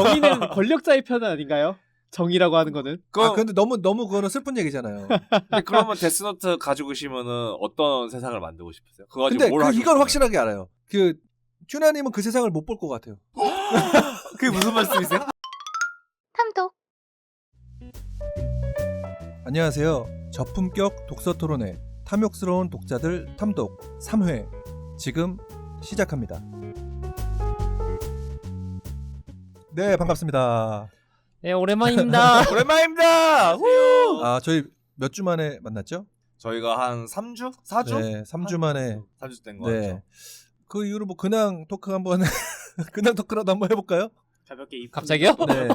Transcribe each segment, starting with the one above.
정의는 권력자의 편은 아닌가요? 정의라고 하는 거는. 근데 너무 그거는 슬픈 얘기잖아요. 근데 그러면 데스노트 가지고 계시면은 어떤 세상을 만들고 싶으세요? 그거 가지고 근데 뭘 하시고 이건 싶어요? 확실하게 알아요. 튜나님은 그 세상을 못 볼 것 같아요. 그게 무슨 말씀이세요? 탐독. 안녕하세요. 저품격 독서 토론회 탐욕스러운 독자들 탐독 3회 지금 시작합니다. 네, 반갑습니다. 네, 오랜만입니다. 오랜만입니다. 저희 몇 주 만에 만났죠? 저희가 한 3주? 4주? 네, 3주 만에. 3주 된 거 네. 같죠. 그 이후로 뭐 근황 토크 한번 근황 토크라도 한번 해볼까요? 가볍게 입. 갑자기요? 네.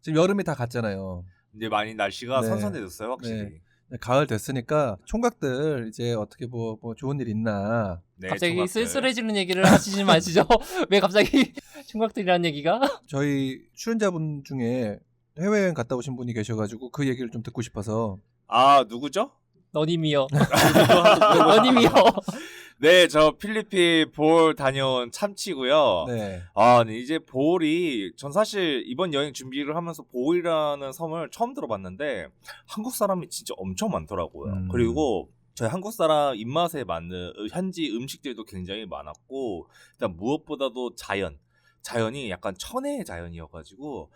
지금 여름이 다 갔잖아요. 이제 많이 날씨가 네. 선선해졌어요, 확실히. 네, 가을 됐으니까 총각들 이제 어떻게 뭐 좋은 일 있나. 네, 갑자기 총각들. 쓸쓸해지는 얘기를 하시지 마시죠. 왜 갑자기 총각들이라는 얘기가? 저희 출연자분 중에 해외여행 갔다 오신 분이 계셔가지고 그 얘기를 좀 듣고 싶어서. 아, 누구죠? 너님이요. 너님이요. 네, 저 필리핀 볼 다녀온 참치고요. 네. 네, 이제 보홀이 전 사실 이번 여행 준비를 하면서 보홀이라는 섬을 처음 들어봤는데 한국 사람이 진짜 엄청 많더라고요. 그리고 저희 한국 사람 입맛에 맞는 현지 음식들도 굉장히 많았고 일단 무엇보다도 자연이 약간 천혜의 자연이어가지고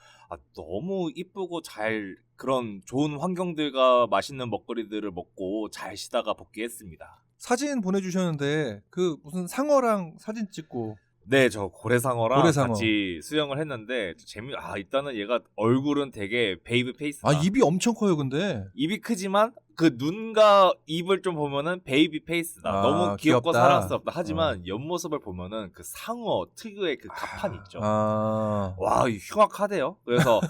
너무 이쁘고 잘 그런 좋은 환경들과 맛있는 먹거리들을 먹고 잘 쉬다가 복귀했습니다. 사진 보내주셨는데 그 무슨 상어랑 사진 찍고. 네, 저 고래상어랑 고래상어. 같이 수영을 했는데 일단은 얘가 얼굴은 되게 베이비 페이스다. 입이 엄청 커요, 근데. 입이 크지만 그 눈과 입을 좀 보면은 베이비 페이스다. 너무 귀엽고 귀엽다. 사랑스럽다. 하지만 옆모습을 보면은 그 상어 특유의 그 가판 있죠. 와, 흉악하대요. 그래서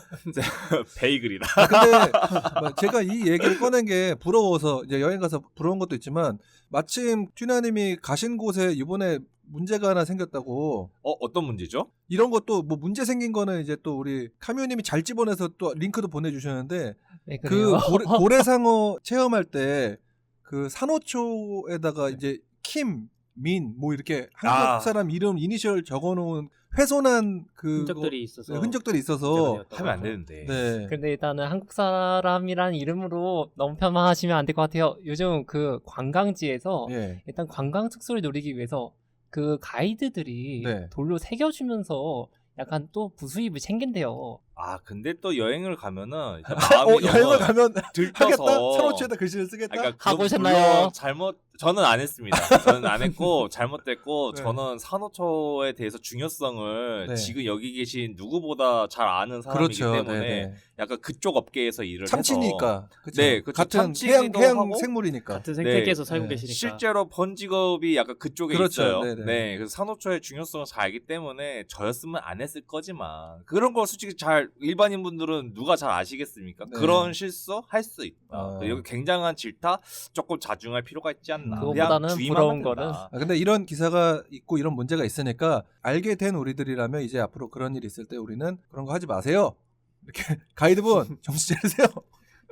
베이글이다. 근데 제가 이 얘기를 꺼낸 게 부러워서 이제 여행 가서 부러운 것도 있지만 마침 튜나님이 가신 곳에 이번에 문제가 하나 생겼다고. 어떤 문제죠? 이런 것도 뭐 문제 생긴 거는 이제 또 우리 카뮤님이 잘 집어내서 또 링크도 보내주셨는데 네, 그 그래요. 고래상어 체험할 때 그 산호초에다가 이제 킴, 민 뭐 이렇게 한국 사람 이름 이니셜 적어놓은 훼손한 그 흔적들이 있어서. 흔적들이 있어서 하면 안 되는데. 네. 근데 일단은 한국 사람이라는 이름으로 너무 편만하시면 안 될 것 같아요. 요즘 그 관광지에서 예. 일단 관광 특수를 노리기 위해서 그 가이드들이 네. 돌로 새겨주면서 약간 또 부수입을 챙긴대요. 근데 또 여행을 가면은 일단 마음이 여행을 가면 들떠서 하겠다? 산호초에다 글씨를 쓰겠다? 그러니까 가보셨나요? 물론 저는 안 했습니다. 저는 안 했고 잘못됐고 네. 저는 산호초에 대해서 중요성을 네. 지금 여기 계신 누구보다 잘 아는 사람이기 그렇죠. 때문에 네네. 약간 그쪽 업계에서 일을 해서 참치니까. 그쵸? 네, 그쵸. 같은 참치기도 해양 하고 생물이니까. 같은 생태계에서 네. 살고 네. 계시니까. 실제로 본 직업이 약간 그쪽에 그렇죠. 있어요. 네네. 네, 그래서 산호초의 중요성을 잘 알기 때문에 저였으면 안 했을 거지만 그런 거 솔직히 잘 일반인 분들은 누가 잘 아시겠습니까? 네. 그런 실수 할 수 있다. 아. 여기 굉장한 질타 조금 자중할 필요가 있지 않나. 그거보다는 그냥 주의만 부러운 하면 거는 된다. 근데 이런 기사가 있고 이런 문제가 있으니까 알게 된 우리들이라면 이제 앞으로 그런 일이 있을 때 우리는 그런 거 하지 마세요. 이렇게 가이드분 정신 차리세요.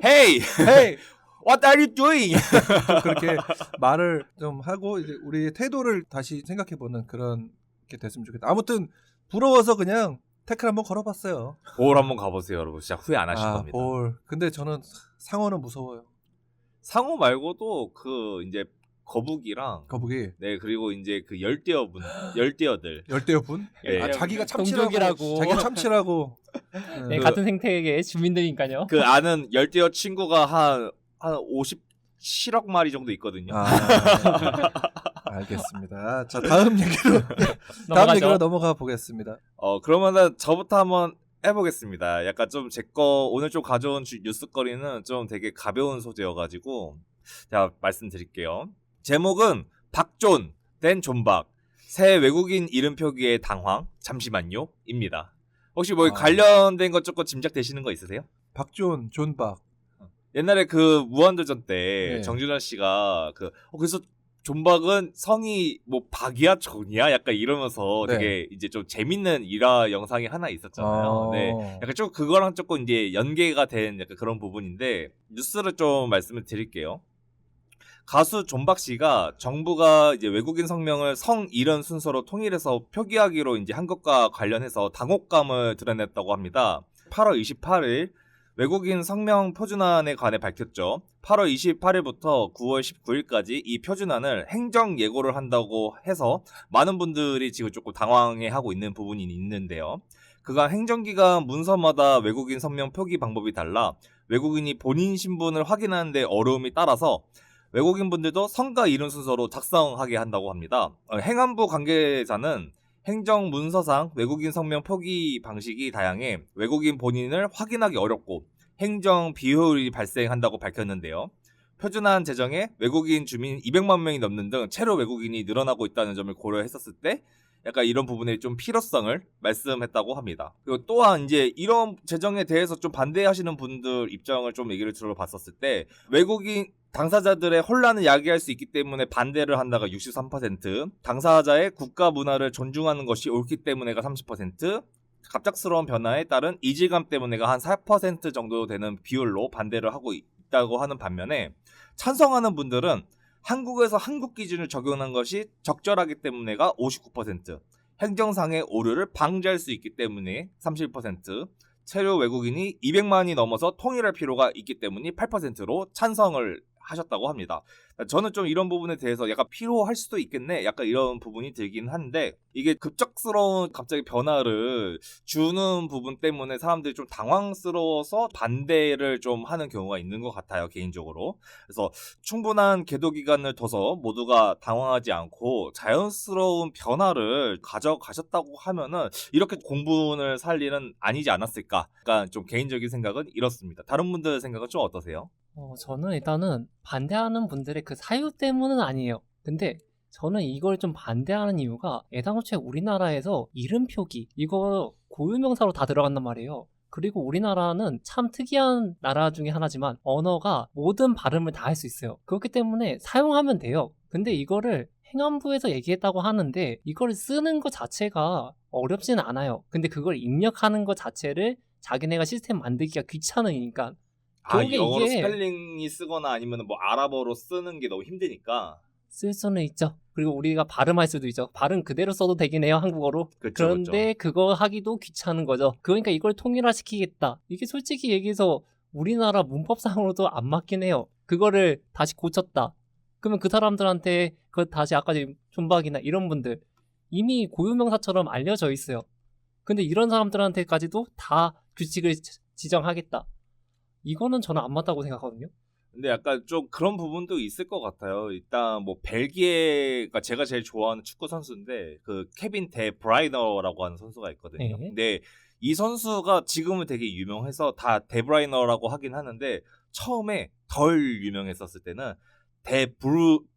Hey, 헤이 what are you doing? 그렇게 말을 좀 하고 이제 우리의 태도를 다시 생각해보는 그런 게 됐으면 좋겠다. 아무튼 부러워서 그냥 태클 한번 걸어봤어요. 볼 한번 가보세요, 여러분. 진짜 후회 안 하실 겁니다. 볼. 근데 저는 상어는 무서워요. 상어 말고도 그 이제 거북이랑 거북이. 네 그리고 이제 그 열대어들 열대어분? 네. 자기가 동족이라고. 참치라고. 자기가 참치라고. 네, 그- 같은 생태계의 주민들이니까요. 그 아는 열대어 친구가 한 57억 마리 정도 있거든요. 알겠습니다. 자, 다음 얘기로 넘어가죠. 넘어가 보겠습니다. 그러면은 저부터 한번 해보겠습니다. 약간 좀 제 거 오늘 좀 가져온 뉴스거리는 좀 되게 가벼운 소재여가지고 제가 말씀드릴게요. 제목은 박존 된 존박 새 외국인 이름 표기의 당황 잠시만요입니다. 혹시 뭐 관련된 것 조금 짐작되시는 거 있으세요? 박존, 존박. 옛날에 그 무한도전 때 네. 정준하 씨가 그래서 존박은 성이 뭐 박이야 존이야 약간 이러면서 네. 되게 이제 좀 재밌는 일화 영상이 하나 있었잖아요. 네. 약간 좀 그거랑 조금 이제 연계가 된 약간 그런 부분인데 뉴스를 좀 말씀을 드릴게요. 가수 존박 씨가 정부가 이제 외국인 성명을 성 이런 순서로 통일해서 표기하기로 이제 한 것과 관련해서 당혹감을 드러냈다고 합니다. 8월 28일 외국인 성명 표준안에 관해 밝혔죠. 8월 28일부터 9월 19일까지 이 표준안을 행정 예고를 한다고 해서 많은 분들이 지금 조금 당황해하고 있는 부분이 있는데요. 그간 행정기관 문서마다 외국인 성명 표기 방법이 달라 외국인이 본인 신분을 확인하는데 어려움이 따라서 외국인분들도 성과 이름 순서로 작성하게 한다고 합니다. 행안부 관계자는 행정 문서상 외국인 성명 표기 방식이 다양해 외국인 본인을 확인하기 어렵고 행정 비효율이 발생한다고 밝혔는데요. 표준안 제정에 외국인 주민 200만 명이 넘는 등 체류 외국인이 늘어나고 있다는 점을 고려했었을 때 약간 이런 부분의 좀 필요성을 말씀했다고 합니다. 그리고 또한 이제 이런 제정에 대해서 좀 반대하시는 분들 입장을 좀 얘기를 들어봤었을 때 외국인 당사자들의 혼란을 야기할 수 있기 때문에 반대를 한다가 63%, 당사자의 국가 문화를 존중하는 것이 옳기 때문에가 30%, 갑작스러운 변화에 따른 이질감 때문에가 한 4% 정도 되는 비율로 반대를 하고 있다고 하는 반면에 찬성하는 분들은 한국에서 한국 기준을 적용한 것이 적절하기 때문에가 59%, 행정상의 오류를 방지할 수 있기 때문에 31%, 체류 외국인이 200만이 넘어서 통일할 필요가 있기 때문에 8%로 찬성을 하셨다고 합니다. 저는 좀 이런 부분에 대해서 약간 필요할 수도 있겠네 약간 이런 부분이 들긴 한데 이게 급작스러운 갑자기 변화를 주는 부분 때문에 사람들이 좀 당황스러워서 반대를 좀 하는 경우가 있는 것 같아요 개인적으로. 그래서 충분한 계도 기간을 둬서 모두가 당황하지 않고 자연스러운 변화를 가져가셨다고 하면은 이렇게 공분을 살 일은 아니지 않았을까. 그러니까 좀 개인적인 생각은 이렇습니다. 다른 분들 생각은 좀 어떠세요? 저는 일단은 반대하는 분들의 그 사유 때문은 아니에요. 근데 저는 이걸 좀 반대하는 이유가 애당초에 우리나라에서 이름 표기 이거 고유명사로 다 들어간단 말이에요. 그리고 우리나라는 참 특이한 나라 중에 하나지만 언어가 모든 발음을 다 할 수 있어요. 그렇기 때문에 사용하면 돼요. 근데 이거를 행안부에서 얘기했다고 하는데 이걸 쓰는 것 자체가 어렵진 않아요. 근데 그걸 입력하는 것 자체를 자기네가 시스템 만들기가 귀찮으니까 결국에 영어로 이게 스펠링이 쓰거나 아니면 뭐 아랍어로 쓰는 게 너무 힘드니까. 쓸 수는 있죠. 그리고 우리가 발음할 수도 있죠. 발음 그대로 써도 되긴 해요, 한국어로. 그쵸, 그런데 그거 하기도 귀찮은 거죠. 그러니까 이걸 통일화시키겠다. 이게 솔직히 얘기해서 우리나라 문법상으로도 안 맞긴 해요. 그거를 다시 고쳤다. 그러면 그 사람들한테 그 다시 아까 존박이나 이런 분들 이미 고유명사처럼 알려져 있어요. 근데 이런 사람들한테까지도 다 규칙을 지정하겠다. 이거는 저는 안 맞다고 생각하거든요. 근데 약간 좀 그런 부분도 있을 것 같아요. 일단 뭐 벨기에가 제가 제일 좋아하는 축구 선수인데 그 케빈 데 브라이너라고 하는 선수가 있거든요. 네. 근데 이 선수가 지금은 되게 유명해서 다 데 브라이너라고 하긴 하는데 처음에 덜 유명했었을 때는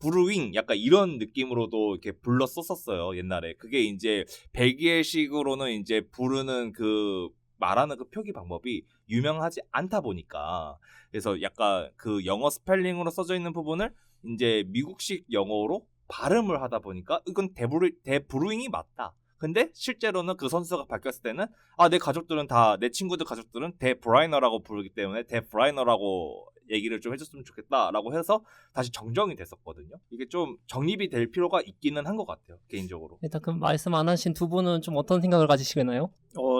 브루윙 약간 이런 느낌으로도 이렇게 불렀었어요 옛날에. 그게 이제 벨기에식으로는 이제 부르는 그 말하는 그 표기 방법이 유명하지 않다 보니까 그래서 약간 그 영어 스펠링으로 써져 있는 부분을 이제 미국식 영어로 발음을 하다 보니까 이건 데브루잉이 맞다. 근데 실제로는 그 선수가 바뀌었을 때는 내 가족들은 다 내 친구들 가족들은 데 브라이너라고 부르기 때문에 데 브라이너라고 얘기를 좀 해줬으면 좋겠다라고 해서 다시 정정이 됐었거든요. 이게 좀 정립이 될 필요가 있기는 한 것 같아요 개인적으로. 일단 그 말씀 안 하신 두 분은 좀 어떤 생각을 가지시겠나요?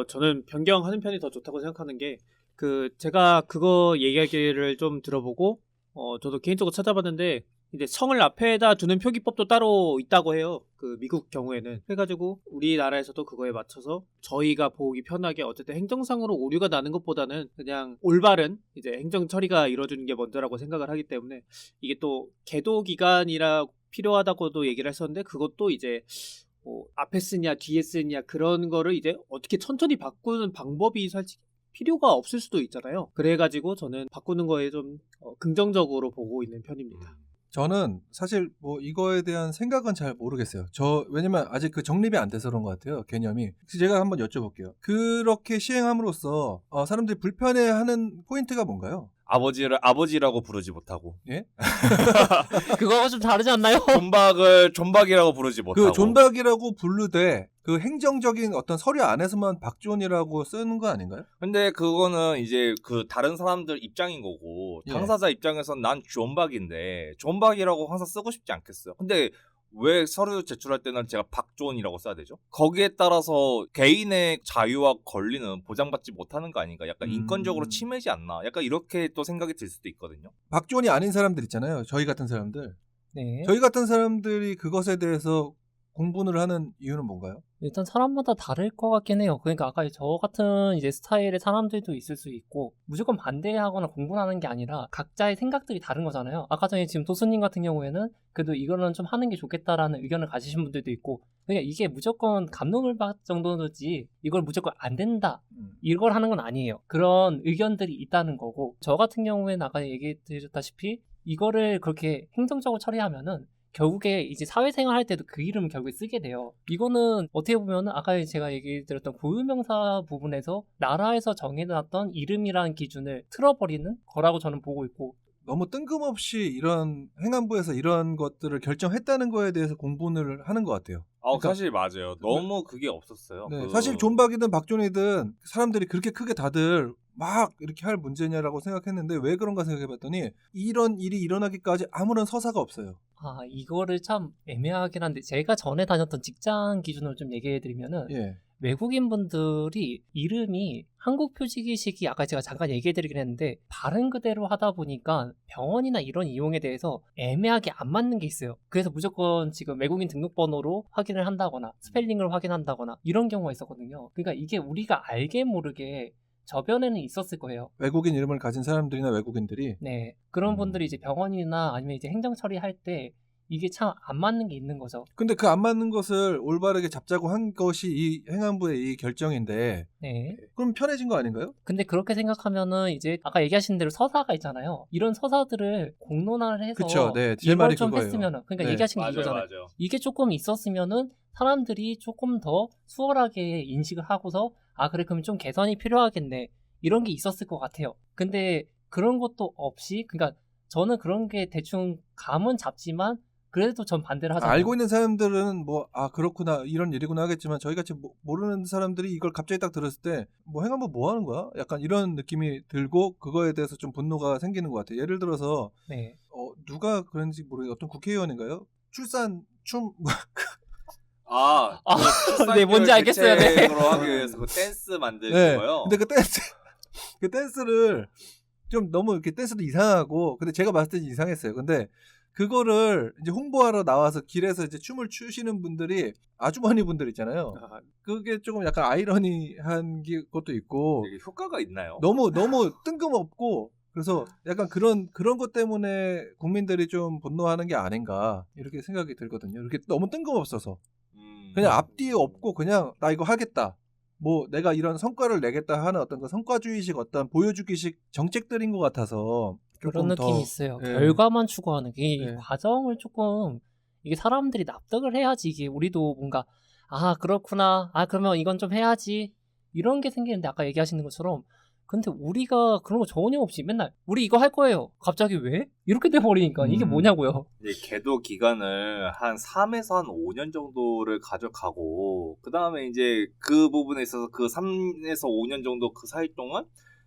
저는 변경하는 편이 더 좋다고 생각하는 게 제가 그거 얘기하기를 좀 들어보고 저도 개인적으로 찾아봤는데 이제 성을 앞에다 두는 표기법도 따로 있다고 해요. 그 미국 경우에는. 그래가지고 우리나라에서도 그거에 맞춰서 저희가 보기 편하게 어쨌든 행정상으로 오류가 나는 것보다는 그냥 올바른 이제 행정 처리가 이루어지는 게 먼저라고 생각을 하기 때문에 이게 또 계도 기간이라 필요하다고도 얘기를 했었는데 그것도 이제 뭐 앞에 쓰냐 뒤에 쓰냐 그런 거를 이제 어떻게 천천히 바꾸는 방법이 사실 필요가 없을 수도 있잖아요. 그래가지고 저는 바꾸는 거에 좀 긍정적으로 보고 있는 편입니다. 저는 사실 뭐 이거에 대한 생각은 잘 모르겠어요. 왜냐면 아직 그 정립이 안 돼서 그런 것 같아요. 개념이. 제가 한번 여쭤볼게요. 그렇게 시행함으로써 사람들이 불편해하는 포인트가 뭔가요? 아버지를 아버지라고 부르지 못하고 그거가 좀 다르지 않나요? 존박을 존박이라고 부르지 못하고 그 존박이라고 부르되 그 행정적인 어떤 서류 안에서만 박존이라고 쓰는 거 아닌가요? 근데 그거는 이제 그 다른 사람들 입장인 거고 예. 당사자 입장에선 난 존박인데 존박이라고 항상 쓰고 싶지 않겠어요. 근데 왜 서류 제출할 때는 제가 박존이라고 써야 되죠? 거기에 따라서 개인의 자유와 권리는 보장받지 못하는 거 아닌가? 약간 인권적으로 침해지 않나? 약간 이렇게 또 생각이 들 수도 있거든요. 박존이 아닌 사람들 있잖아요. 저희 같은 사람들. 네. 저희 같은 사람들이 그것에 대해서 공분을 하는 이유는 뭔가요? 일단 사람마다 다를 것 같긴 해요. 그러니까 아까 저 같은 이제 스타일의 사람들도 있을 수 있고 무조건 반대하거나 공분하는 게 아니라 각자의 생각들이 다른 거잖아요. 아까 전에 지금 도수님 같은 경우에는 그래도 이거는 좀 하는 게 좋겠다라는 의견을 가지신 분들도 있고 그러니까 이게 무조건 감동을 받 정도지 이걸 무조건 안 된다 이걸 하는 건 아니에요. 그런 의견들이 있다는 거고 저 같은 경우에는 아까 얘기 드렸다시피 이거를 그렇게 행정적으로 처리하면은 결국에 이제 사회생활 할 때도 그 이름을 결국에 쓰게 돼요. 이거는 어떻게 보면은 아까 제가 얘기 드렸던 고유명사 부분에서 나라에서 정해놨던 이름이라는 기준을 틀어버리는 거라고 저는 보고 있고 너무 뜬금없이 이런 행안부에서 이런 것들을 결정했다는 거에 대해서 공분을 하는 것 같아요. 그러니까 사실 맞아요. 너무 그게 없었어요. 네, 그- 사실 존박이든 박존이든 사람들이 그렇게 크게 다들 막 이렇게 할 문제냐라고 생각했는데 왜 그런가 생각해봤더니 이런 일이 일어나기까지 아무런 서사가 없어요. 아 이거를 참 애매하긴 한데 제가 전에 다녔던 직장 기준으로 좀 얘기해드리면은 예. 외국인 분들이 이름이 한국 표기식이 아까 제가 잠깐 얘기해드리긴 했는데 발음 그대로 하다 보니까 병원이나 이런 이용에 대해서 애매하게 안 맞는 게 있어요. 그래서 무조건 지금 외국인 등록번호로 확인을 한다거나 스펠링을 확인한다거나 이런 경우가 있었거든요. 그러니까 이게 우리가 알게 모르게 저변에는 있었을 거예요. 외국인 이름을 가진 사람들이나 외국인들이 네. 그런 분들이 이제 병원이나 아니면 이제 행정 처리할 때 이게 참 안 맞는 게 있는 거죠. 근데 그 안 맞는 것을 올바르게 잡자고 한 것이 이 행안부의 이 결정인데 네. 그럼 편해진 거 아닌가요? 근데 그렇게 생각하면은 이제 아까 얘기하신 대로 서사가 있잖아요. 이런 서사들을 공론화를 해서 그쵸, 네, 제 이걸 말이 좀 그거예요. 했으면은 그러니까 네. 얘기하신 게 맞아요, 이거잖아요. 맞아요. 이게 조금 있었으면은 사람들이 조금 더 수월하게 인식을 하고서 아 그래 그럼 좀 개선이 필요하겠네 이런 게 있었을 것 같아요. 근데 그런 것도 없이 그러니까 저는 그런 게 대충 감은 잡지만 그래도 전 반대를 하잖아요. 알고 있는 사람들은 뭐 아 그렇구나 이런 일이구나 하겠지만 저희 같이 모르는 사람들이 이걸 갑자기 딱 들었을 때 뭐 행안부 뭐 하는 거야? 약간 이런 느낌이 들고 그거에 대해서 좀 분노가 생기는 것 같아요. 예를 들어서 네. 누가 그런지 모르겠어요. 어떤 국회의원인가요? 출산 춤 아, 아, 출산율 네, 뭔지 알겠어요. 네. 대책으로 하기 위해서 그 댄스 만드는 네. 거요. 근데 그 댄스를 좀 너무 이렇게 댄스도 이상하고 근데 제가 봤을 때 이상했어요. 근데 그거를 이제 홍보하러 나와서 길에서 이제 춤을 추시는 분들이 아주머니 분들 있잖아요. 아, 그게 조금 약간 아이러니한 것도 있고 이게 효과가 있나요? 너무 뜬금없고 그래서 약간 그런 것 때문에 국민들이 좀 분노하는 게 아닌가 이렇게 생각이 들거든요. 이렇게 너무 뜬금없어서 그냥 앞뒤에 없고 그냥 나 이거 하겠다. 뭐 내가 이런 성과를 내겠다 하는 어떤 그 성과주의식 어떤 보여주기식 정책들인 것 같아서 그런 조금 느낌이 더, 있어요. 예. 결과만 추구하는 이 네. 과정을 조금 이게 사람들이 납득을 해야지 이게 우리도 뭔가 아 그렇구나 아 그러면 이건 좀 해야지 이런 게 생기는데 아까 얘기하시는 것처럼 근데 우리가 그런 거 전혀 없이 맨날 우리 이거 할 거예요. 갑자기 왜? 이렇게 돼버리니까 이게 뭐냐고요. 이제 계도 기간을 한 3에서 한 5년 정도를 가져가고 그 다음에 이제 그 부분에 있어서 그 3에서 5년 정도 그 사이 동안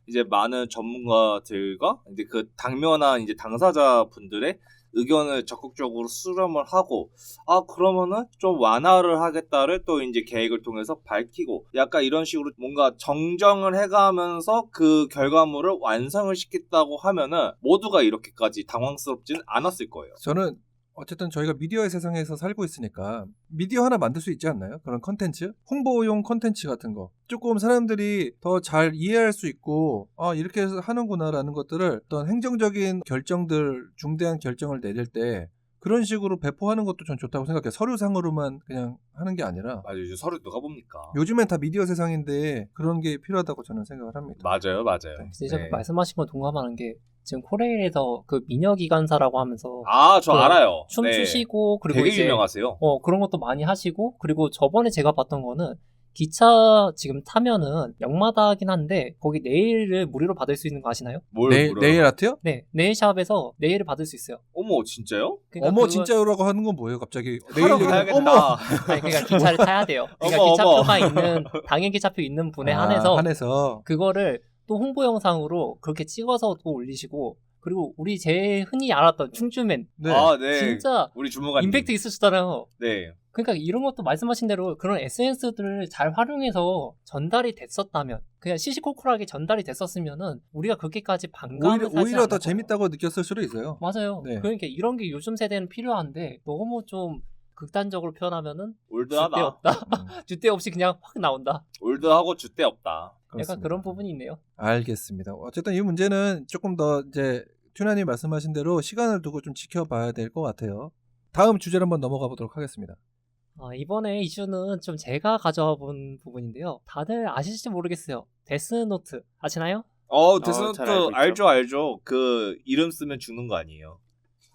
이제 많은 전문가들과 이제 그 당면한 이제 당사자분들의 의견을 적극적으로 수렴을 하고 아 그러면은 좀 완화를 하겠다를 또 이제 계획을 통해서 밝히고 약간 이런 식으로 뭔가 정정을 해가면서 그 결과물을 완성을 시켰다고 하면은 모두가 이렇게까지 당황스럽지는 않았을 거예요. 저는 어쨌든 저희가 미디어의 세상에서 살고 있으니까 미디어 하나 만들 수 있지 않나요? 그런 컨텐츠? 홍보용 컨텐츠 같은 거. 조금 사람들이 더 잘 이해할 수 있고 아 이렇게 해서 하는구나라는 것들을 어떤 행정적인 결정들 중대한 결정을 내릴 때 그런 식으로 배포하는 것도 전 좋다고 생각해요. 서류상으로만 그냥 하는 게 아니라 맞아요. 요즘 서류 누가 봅니까? 요즘엔 다 미디어 세상인데 그런 게 필요하다고 저는 생각을 합니다. 맞아요. 진짜 네. 그 말씀하신 거 동감하는 게 지금 코레일에서 그 미녀기관사라고 하면서 아, 저 그 알아요. 춤 네. 추시고 그리고 되게 이제 유명하세요. 그런 것도 많이 하시고 그리고 저번에 제가 봤던 거는 기차 지금 타면은 역마다긴 한데 거기 네일을 무료로 받을 수 있는 거 아시나요? 뭘 네일 아트요? 네, 네일샵에서 네일을 받을 수 있어요. 어머 진짜요? 그러니까 어머 그거- 진짜요라고 하는 건 뭐예요? 갑자기 하러 얘기는- 가야겠다. 어머 아니, 그러니까 기차를 타야 돼요. 그러니까 어머, 기차표가 있는 당일 기차표 있는 분에 한해서 한해서 그거를 또 홍보 영상으로 그렇게 찍어서 또 올리시고 그리고 우리 제일 흔히 알았던 충주맨 네. 아, 네. 진짜 우리 주무관님. 임팩트 있으시잖아요. 네. 그러니까 이런 것도 말씀하신 대로 그런 SNS들을 잘 활용해서 전달이 됐었다면 그냥 시시콜콜하게 전달이 됐었으면은 우리가 그렇게까지 반감을 사지 오히려 더 않을 거예요. 재밌다고 느꼈을 수도 있어요. 맞아요. 네. 그러니까 이런 게 요즘 세대는 필요한데 너무 좀 극단적으로 표현하면은 올드하다. 줏대 없다. 음, 줏대 없이 그냥 확 나온다. 올드하고 줏대 없다. 약간 그렇습니다. 그런 부분이 있네요. 알겠습니다. 어쨌든 이 문제는 조금 더 이제 튜나님 말씀하신 대로 시간을 두고 좀 지켜봐야 될 것 같아요. 다음 주제로 한번 넘어가 보도록 하겠습니다. 이번에 이슈는 좀 제가 가져와 본 부분인데요. 다들 아실지 모르겠어요. 데스노트 아시나요? 데스노트 잘 알고 있죠. 알죠. 그 이름 쓰면 죽는 거 아니에요.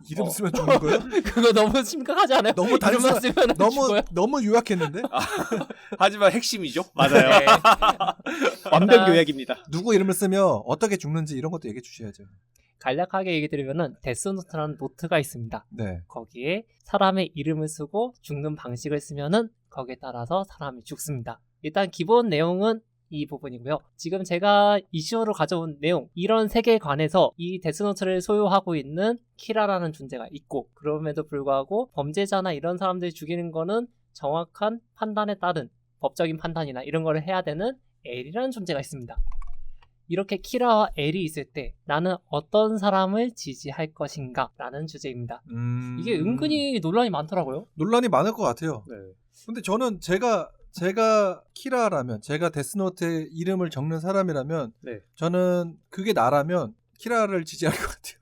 이름 쓰면 죽는 거예요? 그거 너무 심각하지 않아요? 너무 이름만 단순한- 쓰면 너무 유약했는데? 하지만 핵심이죠. 맞아요. 네. 완벽 약간 요약입니다. 누구 이름을 쓰며 어떻게 죽는지 이런 것도 얘기해 주셔야죠. 간략하게 얘기 드리면은 데스노트라는 노트가 있습니다. 네. 거기에 사람의 이름을 쓰고 죽는 방식을 쓰면은 거기에 따라서 사람이 죽습니다. 일단 기본 내용은 이 부분이고요. 지금 제가 이슈로 가져온 내용, 이런 세계관에서 이 데스노트를 소유하고 있는 키라라는 존재가 있고, 그럼에도 불구하고 범죄자나 이런 사람들이 죽이는 거는 정확한 판단에 따른 법적인 판단이나 이런 거를 해야 되는 엘이라는 존재가 있습니다. 이렇게 키라와 엘이 있을 때 나는 어떤 사람을 지지할 것인가 라는 주제입니다. 이게 은근히 논란이 많더라고요. 논란이 많을 것 같아요. 네. 근데 저는 제가 키라라면, 제가 데스노트의 이름을 적는 사람이라면, 네. 저는 그게 나라면 키라를 지지할 것 같아요.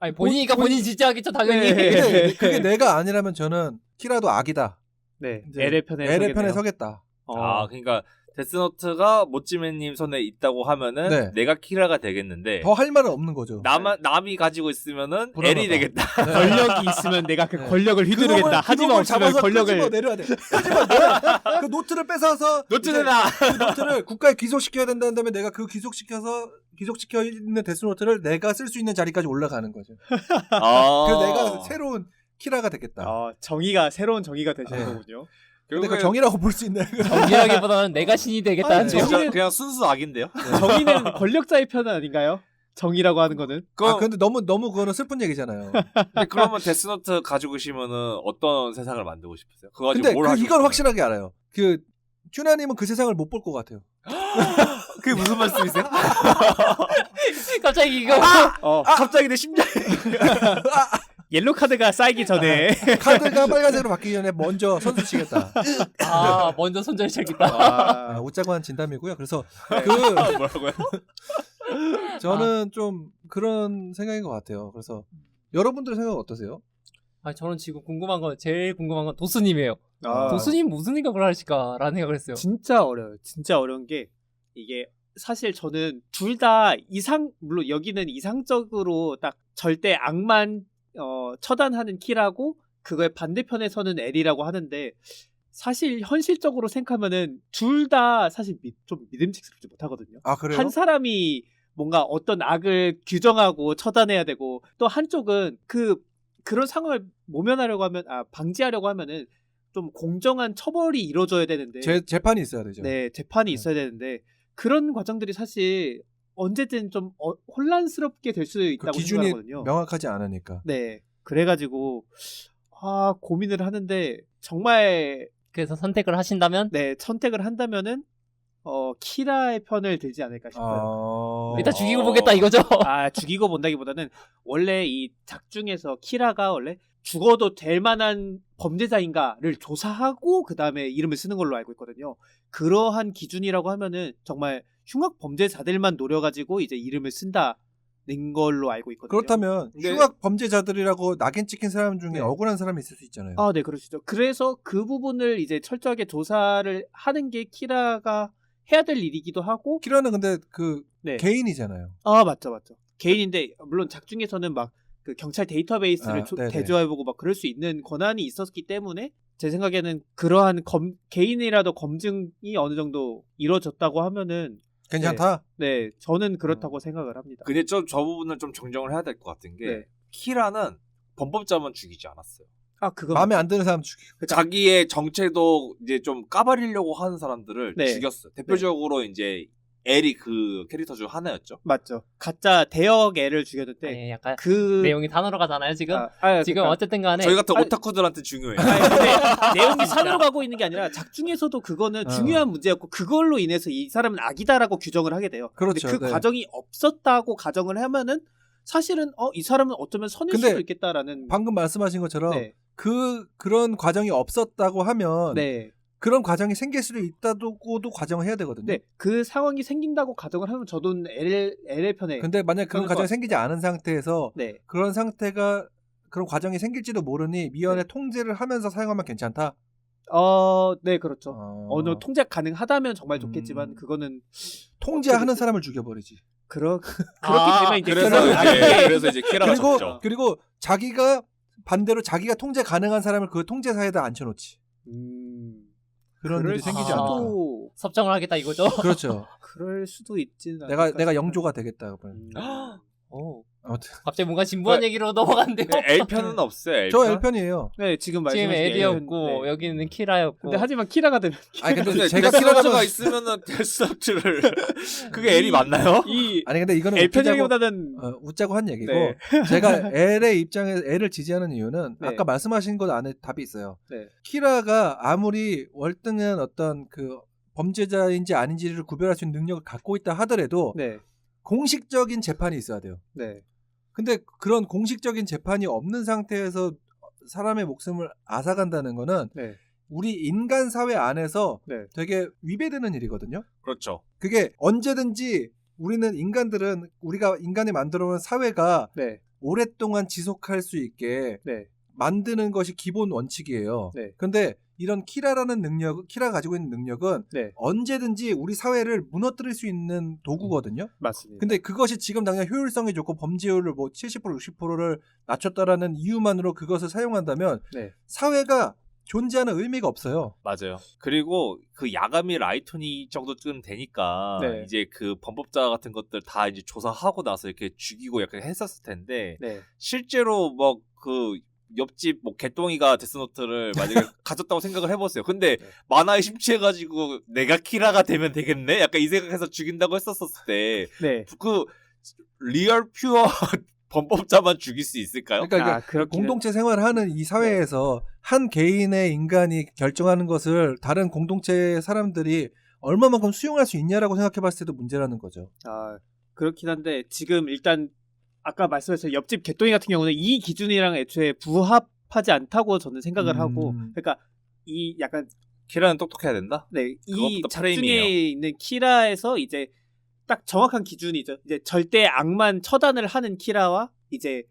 아니 본인이니까 본인 지지하겠죠 당연히. 네. 그게 내가 아니라면 저는 키라도 악이다. 네. 이제 L의 편에 L의 편에 서겠네요. 서겠다. 그러니까 데스노트가 모찌맨님 손에 있다고 하면은 네. 내가 키라가 되겠는데 더 할 말은 없는 거죠. 남이 가지고 있으면은 불안하다. L이 되겠다. 네. 권력이 있으면 내가 그 네. 권력을 휘두르겠다. 하지만 없으면 잡아서 권력을 끄집어 내려야 돼. 끄집어 내려. 그 노트를 뺏어서 노트는 이제 그 노트를 국가에 귀속시켜야 된다는 다음에 내가 그 귀속시켜 있는 데스노트를 내가 쓸 수 있는 자리까지 올라가는 거죠. 그래서 내가 새로운 키라가 되겠다. 새로운 정의가 되시는 네. 거군요. 근데 그 정의라고 볼 수 있나요? 정의라기보다는 내가 신이 되겠다는 아니, 점. 정의는- 그냥 순수 악인데요. 정의는 권력자의 편은 아닌가요? 정의라고 하는 거는. 근데 너무 그거는 슬픈 얘기잖아요. 근데 그러면 데스노트 가지고 계시면은 어떤 세상을 만들고 싶으세요? 그거 가지고 근데 뭘 하시고 이건 싶어요? 확실하게 알아요. 그 튜나님은 그 세상을 못 볼 것 같아요. 그게 무슨 말씀이세요? 갑자기 이거 갑자기 내 심장이. 옐로 카드가 쌓이기 전에. 카드가 빨간색으로 바뀌기 전에 먼저 선수 치겠다. 먼저 손절 쳐야겠다. 웃자고 한 진담이고요. 그래서 뭐라고요? 저는 좀 그런 생각인 것 같아요. 그래서 여러분들 생각 어떠세요? 저는 지금 제일 궁금한 건 도수님이에요. 아. 도수님 무슨 생각을 하실까라는 생각을 했어요. 진짜 어려워요. 진짜 어려운 게 이게 사실 저는 둘 다 물론 여기는 이상적으로 딱 절대 악만 처단하는 키라고 그거의 반대편에서는 L이라고 하는데 사실 현실적으로 생각하면은 둘 다 사실 좀 믿음직스럽지 못하거든요. 아 그래요? 한 사람이 뭔가 어떤 악을 규정하고 처단해야 되고 또 한쪽은 그런 상황을 모면하려고 하면 방지하려고 하면은 좀 공정한 처벌이 이루어져야 되는데 재판이 있어야 되죠. 네, 재판이 있어야 되는데 그런 과정들이 사실 언제든 좀 혼란스럽게 될 수 그 있다고 기준이 생각하거든요. 명확하지 않으니까. 네, 그래가지고 고민을 하는데 정말 그래서 선택을 하신다면 선택을 한다면은 키라의 편을 들지 않을까 싶어요. 일단 죽이고 보겠다 이거죠. 죽이고 본다기보다는 원래 이 작중에서 키라가 원래 죽어도 될 만한 범죄자인가를 조사하고 그 다음에 이름을 쓰는 걸로 알고 있거든요. 그러한 기준이라고 하면은 정말 흉악 범죄자들만 노려가지고 이제 이름을 쓴다는 걸로 알고 있거든요. 그렇다면 근데- 흉악 범죄자들이라고 낙인 찍힌 사람 중에 네. 억울한 사람이 있을 수 있잖아요. 네, 그러시죠. 그래서 그 부분을 이제 철저하게 조사를 하는 게 키라가 해야 될 일이기도 하고. 키라는 근데 네. 개인이잖아요. 맞죠. 개인인데 물론 작중에서는 막 그 경찰 데이터베이스를 네네. 대조해보고 막 그럴 수 있는 권한이 있었기 때문에 제 생각에는 그러한 개인이라도 검증이 어느 정도 이루어졌다고 하면은 괜찮다. 네, 저는 그렇다고 생각을 합니다. 근데 저 부분은 좀 정정을 해야 될 것 같은 게 네. 키라는 범법자만 죽이지 않았어요. 아, 그거 마음에 안 드는 사람 죽이고. 자기의 정체도 이제 좀 까발리려고 하는 사람들을 네. 죽였어요. 대표적으로 이제 엘이 그 캐릭터 중 하나였죠. 맞죠. 가짜 대역 애를 죽였는데 아니, 약간 그 내용이 단어로 가잖아요 지금. 지금 그러니까 어쨌든 간에 저희 같은 아니, 오타쿠들한테 중요해요. 근데 내용이 산으로 가고 있는 게 아니라 작중에서도 그거는 중요한 문제였고 그걸로 인해서 이 사람은 악이다라고 규정을 하게 돼요. 그렇죠. 근데 그 네. 과정이 없었다고 가정을 하면은 사실은 이 사람은 어쩌면 선일 근데 수도 있겠다라는 방금 말씀하신 것처럼 네. 그런 과정이 없었다고 하면 네. 그런 과정이 생길 수도 있다고도 과정을 해야 되거든요. 네. 그 상황이 생긴다고 가정을 하면 저도 LL 편에 근데 만약 그런 그럴 과정이 것 생기지 않은 상태에서 네. 그런 과정이 생길지도 모르니 미연에 통제를 하면서 사용하면 괜찮다. 네, 그렇죠. 어느 정도 통제 가능하다면 정말 좋겠지만 그거는 통제하는 사람을 죽여버리지. 그렇게 아, 되면 이제 그래서 이제 키라가 죽죠. 그리고 자기가 반대로 자기가 통제 가능한 사람을 그 통제 사이에다 앉혀놓지. 그런 그럴 일이 생기지 수도- 않을까. 섭정을 하겠다 이거죠. 그렇죠. 그럴 수도 있지는 내가 않을까 영조가 되겠다. 오, 아무튼 갑자기 뭔가 진부한 얘기로 넘어간대요. L편은 없어요. L편? 저 L편이에요. 네, 지금 지금 말씀하신 엘이었고 네. 여기는 키라였고. 근데 하지만 키라가 되면 아니 근데 근데 제가 데스노트가 키라가 있으면은 데스노트를 그게 L이 맞나요? 이 아니 근데 이거는 L편이기보다는 웃자고 한 얘기고 네. 제가 L의 입장에서 L을 지지하는 이유는 네. 아까 말씀하신 것 안에 답이 있어요. 네. 키라가 아무리 월등한 어떤 그 범죄자인지 아닌지를 구별할 수 있는 능력을 갖고 있다 하더라도 네. 공식적인 재판이 있어야 돼요. 네. 근데 그런 공식적인 재판이 없는 상태에서 사람의 목숨을 앗아간다는 거는 네. 우리 인간 사회 안에서 네. 되게 위배되는 일이거든요. 그렇죠. 그게 언제든지 우리는 인간들은 우리가 인간이 만들어놓은 사회가 네. 오랫동안 지속할 수 있게 네. 만드는 것이 기본 원칙이에요. 네. 근데 이런 키라가 가지고 있는 능력은 네. 언제든지 우리 사회를 무너뜨릴 수 있는 도구거든요. 맞습니다. 근데 그것이 지금 당장 효율성이 좋고 범죄율을 뭐 70% 60%를 낮췄다라는 이유만으로 그것을 사용한다면 네. 사회가 존재하는 의미가 없어요. 맞아요. 그리고 그 야가미 라이토니 정도쯤 되니까 네. 이제 그 범법자 같은 것들 다 이제 조사하고 나서 이렇게 죽이고 약간 했었을 텐데 네. 실제로 뭐 그 옆집 뭐 개똥이가 데스노트를 만약에 가졌다고 생각을 해보세요. 근데 네. 만화에 심취해가지고 내가 키라가 되면 되겠네? 약간 이 생각해서 죽인다고 했었을 때 네. 그 리얼 퓨어 범법자만 죽일 수 있을까요? 그러니까 그렇기는- 공동체 생활을 하는 이 사회에서 한 개인의 인간이 결정하는 것을 다른 공동체 사람들이 얼마만큼 수용할 수 있냐라고 생각해 봤을 때도 문제라는 거죠. 그렇긴 한데 지금 일단 아까 말씀하신 옆집 개똥이 같은 경우는 이 기준이랑 애초에 부합하지 않다고 저는 생각을 하고 그러니까 이 약간 키라는 똑똑해야 된다? 네, 이 그것부터 작중에 프레임이에요. 있는 키라에서 이제 딱 정확한 기준이죠. 이제 절대 악만 처단을 하는 키라와 이제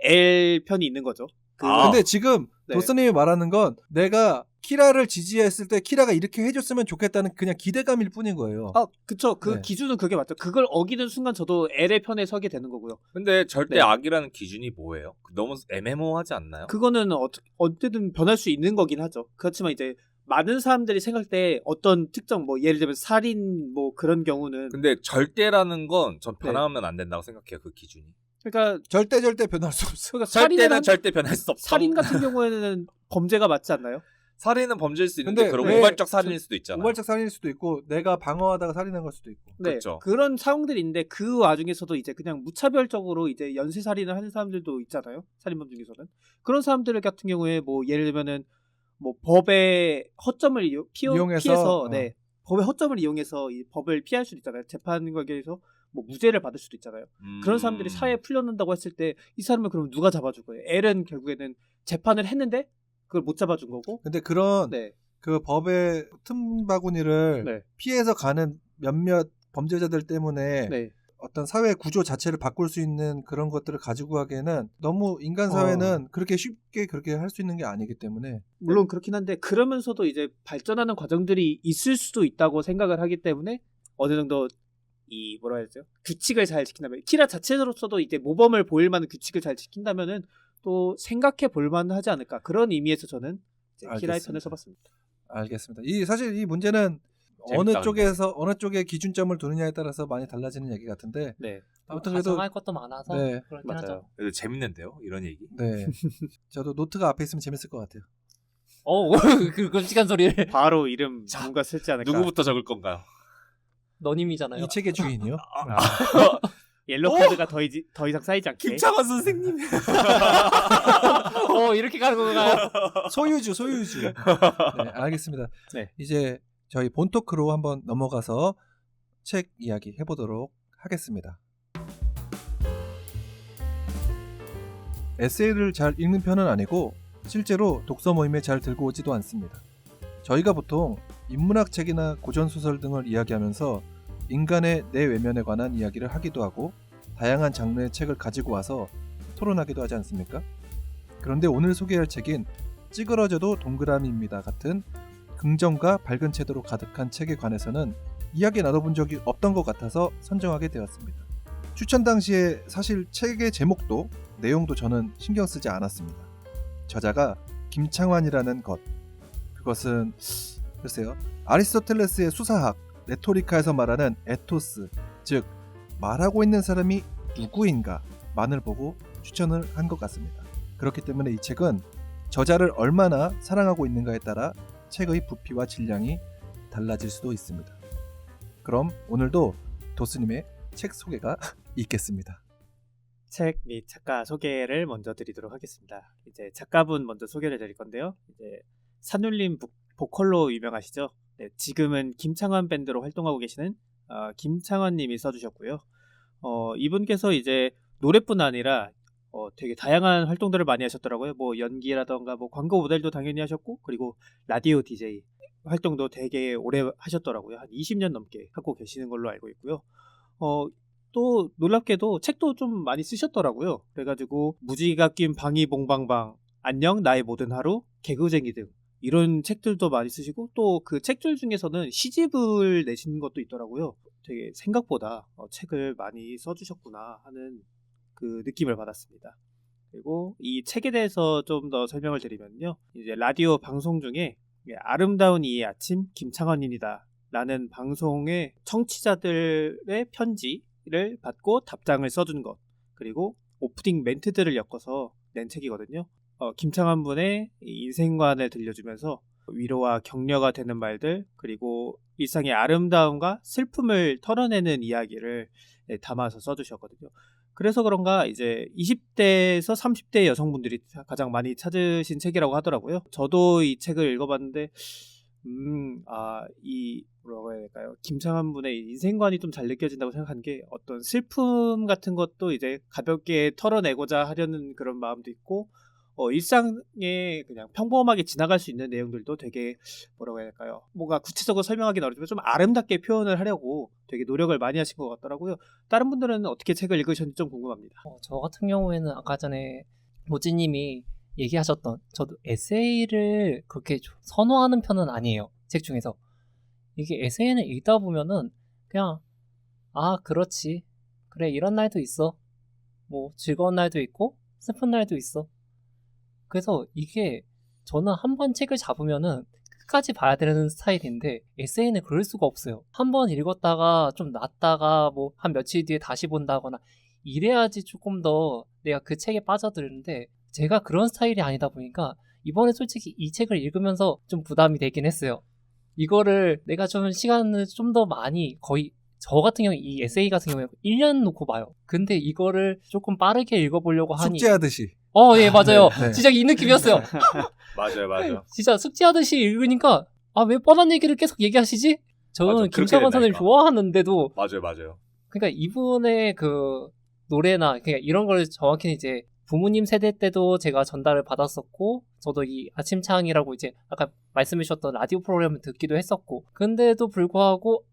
L 편이 있는 거죠. 근데 지금 네. 도스님이 말하는 건 내가 키라를 지지했을 때 키라가 이렇게 해줬으면 좋겠다는 그냥 기대감일 뿐인 거예요. 그쵸. 그 네. 기준은 그게 맞죠. 그걸 어기는 순간 저도 L의 편에 서게 되는 거고요. 근데 절대 네. 악이라는 기준이 뭐예요? 너무 애매모호하지 않나요? 그거는 어쨌든 변할 수 있는 거긴 하죠. 그렇지만 이제 많은 사람들이 생각할 때 어떤 특정 뭐 예를 들면 살인 뭐 그런 경우는 근데 절대라는 건 전 네. 변하면 안 된다고 생각해요. 그 기준이. 그러니까 절대 변할 수 없어. 그러니까 절대는 절대 변할 수 없어. 살인 같은 경우에는 범죄가 맞지 않나요? 살인은 범죄일 수 있는데 근데 그런 왜 우발적 살인일 수도 있잖아요. 우발적 살인일 수도 있고 내가 방어하다가 살인한 걸 수도 있고. 네, 그렇죠. 그런 상황들이 있는데 그 와중에서도 이제 그냥 무차별적으로 이제 연쇄 살인을 하는 사람들도 있잖아요. 살인범 중에서는 그런 사람들 같은 경우에 뭐 예를 들면은 뭐 법의 허점을 피해서 네, 법의 허점을 이용해서 이 법을 피할 수도 있잖아요. 재판 과정에서 뭐 무죄를 받을 수도 있잖아요. 그런 사람들이 사회에 풀려난다고 했을 때 이 사람을 그럼 누가 잡아줄 거예요? L은 결국에는 재판을 했는데 그걸 못 잡아준 거고. 근데 그런 네, 그 법의 틈바구니를 네, 피해서 가는 몇몇 범죄자들 때문에 네. 어떤 사회 구조 자체를 바꿀 수 있는 그런 것들을 가지고 가기에는 너무 인간 사회는 그렇게 쉽게 그렇게 할 수 있는 게 아니기 때문에 물론 그렇긴 한데 그러면서도 이제 발전하는 과정들이 있을 수도 있다고 생각을 하기 때문에 어느 정도 이 뭐라 해야 되죠? 규칙을 잘 지킨다면 키라 자체로서도 이제 모범을 보일 만한 규칙을 잘 지킨다면은 또 생각해 볼 만하지 않을까 그런 의미에서 저는 이제 알겠습니다. 키라이턴을 써봤습니다. 알겠습니다. 사실 이 문제는 재밌다, 어느 쪽에 기준점을 두느냐에 따라서 많이 달라지는 얘기 같은데 네, 아무튼 그래도 가정할 것도 많아서 네. 그렇긴 맞아요. 하죠. 그래도 재밌는데요, 이런 얘기. 네 저도 노트가 앞에 있으면 재밌을 것 같아요. 그 끔찍한 소리를 바로 이름 자, 뭔가 쓸지 않을까. 누구부터 적을 건가요? 너님이잖아요. 이 책의 주인이요. 옐로우 카드가 더 이상 쌓이지 않게. 김창완 선생님. 이렇게 가는 건가요? 소유주. 네, 알겠습니다. 네. 이제 저희 본 토크로 한번 넘어가서 책 이야기 해보도록 하겠습니다. 에세이를 잘 읽는 편은 아니고 실제로 독서 모임에 잘 들고 오지도 않습니다. 저희가 보통 인문학 책이나 고전소설 등을 이야기하면서 인간의 내외면에 관한 이야기를 하기도 하고 다양한 장르의 책을 가지고 와서 토론하기도 하지 않습니까? 그런데 오늘 소개할 책인 찌그러져도 동그라미입니다 같은 긍정과 밝은 채도로 가득한 책에 관해서는 이야기 나눠본 적이 없던 것 같아서 선정하게 되었습니다. 추천 당시에 사실 책의 제목도 내용도 저는 신경 쓰지 않았습니다. 저자가 김창완이라는 것, 그것은 글쎄요, 아리스토텔레스의 수사학 레토리카에서 말하는 에토스, 즉 말하고 있는 사람이 누구인가만을 보고 추천을 한 것 같습니다. 그렇기 때문에 이 책은 저자를 얼마나 사랑하고 있는가에 따라 책의 부피와 질량이 달라질 수도 있습니다. 그럼 오늘도 도스님의 책 소개가 있겠습니다. 책 및 작가 소개를 먼저 드리도록 하겠습니다. 이제 작가분 먼저 소개를 드릴 건데요. 이제 산울림 보컬로 유명하시죠. 네, 지금은 김창완 밴드로 활동하고 계시는 김창완 님이 써주셨고요. 이분께서 이제 노래뿐 아니라 되게 다양한 활동들을 많이 하셨더라고요. 뭐 연기라던가 뭐 광고 모델도 당연히 하셨고, 그리고 라디오 DJ 활동도 되게 오래 하셨더라고요. 한 20년 넘게 하고 계시는 걸로 알고 있고요. 또 놀랍게도 책도 좀 많이 쓰셨더라고요. 그래가지고 무지가 낀 방이 봉방방, 안녕 나의 모든 하루, 개구쟁이 등 이런 책들도 많이 쓰시고, 또 그 책들 중에서는 시집을 내신 것도 있더라고요. 되게 생각보다 책을 많이 써주셨구나 하는 그 느낌을 받았습니다. 그리고 이 책에 대해서 좀 더 설명을 드리면요, 이제 라디오 방송 중에 아름다운 이의 아침 김창완입니다 라는 방송의 청취자들의 편지를 받고 답장을 써준 것, 그리고 오프닝 멘트들을 엮어서 낸 책이거든요. 김창완 분의 인생관을 들려주면서 위로와 격려가 되는 말들, 그리고 일상의 아름다움과 슬픔을 털어내는 이야기를 담아서 써주셨거든요. 그래서 그런가 이제 20대에서 30대 여성분들이 가장 많이 찾으신 책이라고 하더라고요. 저도 이 책을 읽어봤는데 뭐라고 해야 될까요? 김창완 분의 인생관이 좀 잘 느껴진다고 생각한 게, 어떤 슬픔 같은 것도 이제 가볍게 털어내고자 하려는 그런 마음도 있고, 일상에 그냥 평범하게 지나갈 수 있는 내용들도 되게 뭐라고 해야 될까요? 뭔가 구체적으로 설명하기는 어렵지만 좀 아름답게 표현을 하려고 되게 노력을 많이 하신 것 같더라고요. 다른 분들은 어떻게 책을 읽으셨는지 좀 궁금합니다. 저 같은 경우에는 아까 전에 모찌님이 얘기하셨던, 저도 에세이를 그렇게 선호하는 편은 아니에요. 책 중에서. 이게 에세이는 읽다 보면은 그냥 그렇지, 그래, 이런 날도 있어, 뭐 즐거운 날도 있고 슬픈 날도 있어. 그래서 이게 저는 한 번 책을 잡으면은 끝까지 봐야 되는 스타일인데, 에세이는 그럴 수가 없어요. 한 번 읽었다가 좀 놨다가 뭐 한 며칠 뒤에 다시 본다거나 이래야지 조금 더 내가 그 책에 빠져드는데, 제가 그런 스타일이 아니다 보니까 이번에 솔직히 이 책을 읽으면서 좀 부담이 되긴 했어요. 이거를 내가 좀 시간을 좀 더 많이, 거의 저 같은 경우 이 에세이 같은 경우에 1년 놓고 봐요. 근데 이거를 조금 빠르게 읽어보려고 하니 숙제하듯이. 예, 맞아요. 네. 진짜 이 느낌이었어요. 맞아요. 진짜 숙제하듯이 읽으니까 왜 뻔한 얘기를 계속 얘기하시지? 저는 맞아, 그렇게 김창완 선생님 된다니까. 좋아하는데도, 맞아요. 그러니까 이분의 그 노래나 그냥 이런 걸 정확히 이제 부모님 세대 때도 제가 전달을 받았었고, 저도 이 아침창이라고 이제 아까 말씀해 주셨던 라디오 프로그램을 듣기도 했었고, 근데도 불구하고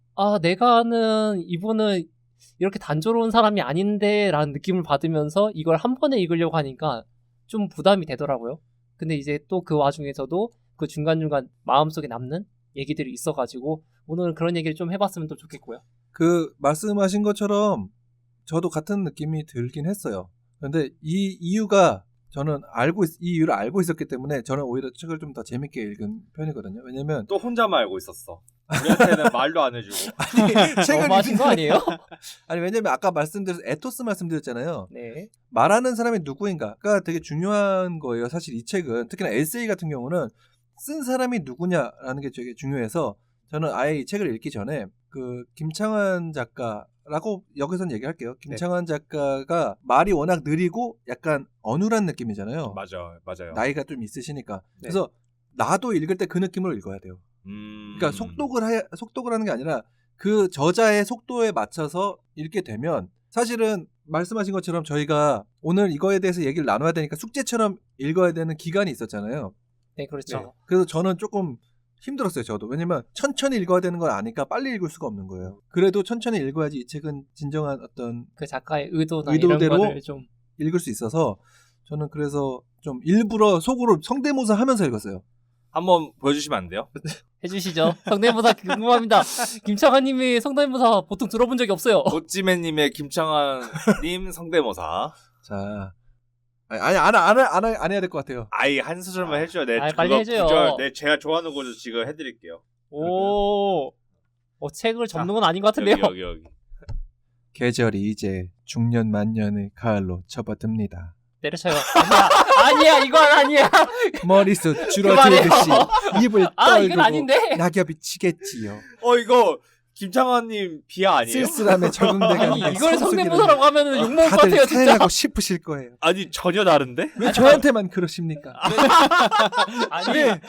내가 아는 이분은 이렇게 단조로운 사람이 아닌데 라는 느낌을 받으면서 이걸 한 번에 읽으려고 하니까 좀 부담이 되더라고요. 근데 이제 또 그 와중에서도 그 중간중간 마음속에 남는 얘기들이 있어가지고 오늘은 그런 얘기를 좀 해봤으면 또 좋겠고요. 그 말씀하신 것처럼 저도 같은 느낌이 들긴 했어요. 그런데 이 이유가 저는 이 이유를 알고 있었기 때문에 저는 오히려 책을 좀 더 재밌게 읽은 편이거든요. 왜냐면 또 혼자만 알고 있었어. 우리한테는 말도 안 해주고. 책을 너무하신 거 아니에요? 아니 왜냐면 아까 말씀드려서 에토스 말씀드렸잖아요. 네. 말하는 사람이 누구인가가 되게 중요한 거예요. 사실 이 책은 특히나 에세이 같은 경우는 쓴 사람이 누구냐라는 게 되게 중요해서 저는 아예 이 책을 읽기 전에 그 김창완 작가라고 여기서는 얘기할게요. 김창완 작가가 말이 워낙 느리고 약간 어눌한 느낌이잖아요. 맞아요. 나이가 좀 있으시니까. 그래서 나도 읽을 때 그 느낌으로 읽어야 돼요. 그러니까 속독을 하는 게 아니라 그 저자의 속도에 맞춰서 읽게 되면 사실은 말씀하신 것처럼 저희가 오늘 이거에 대해서 얘기를 나눠야 되니까 숙제처럼 읽어야 되는 기간이 있었잖아요. 네, 그렇죠. 네. 그래서 저는 조금 힘들었어요. 저도. 왜냐면 천천히 읽어야 되는 걸 아니까 빨리 읽을 수가 없는 거예요. 그래도 천천히 읽어야지 이 책은 진정한 어떤 그 작가의 의도나 의도대로 이런 거를 좀 읽을 수 있어서 저는 그래서 좀 일부러 속으로 성대모사 하면서 읽었어요. 한번 보여주시면 안 돼요? 해주시죠. 성대모사 궁금합니다. 김창완님의 성대모사 보통 들어본 적이 없어요. 모찌맨님의 김창완님 성대모사. 자, 아니 안 해야 될 것 같아요. 아이 한 소절만 해줘요. 네, 빨리 그거 해줘요. 구절, 네, 제가 좋아하는 거죠. 지금 해드릴게요. 오, 책을 접는 건 아닌 것 같은데요. 여기. 계절이 이제 중년 만년의 가을로 접어듭니다. 때려쳐요. 아니야, 이건 아니야. 머리숱 줄어들듯이 입을 이건 떨구고 아닌데. 낙엽이 치겠지요. 이거 김창완님 비하 아니에요? 쓸쓸함에 적응돼가는 이걸 성대모사라고 하면은 욕먹을 것 다들 같아요, 진짜. 사양하고 싶으실 거예요. 아니 전혀 다른데? 왜 저한테만 그러십니까? 아니, 왜?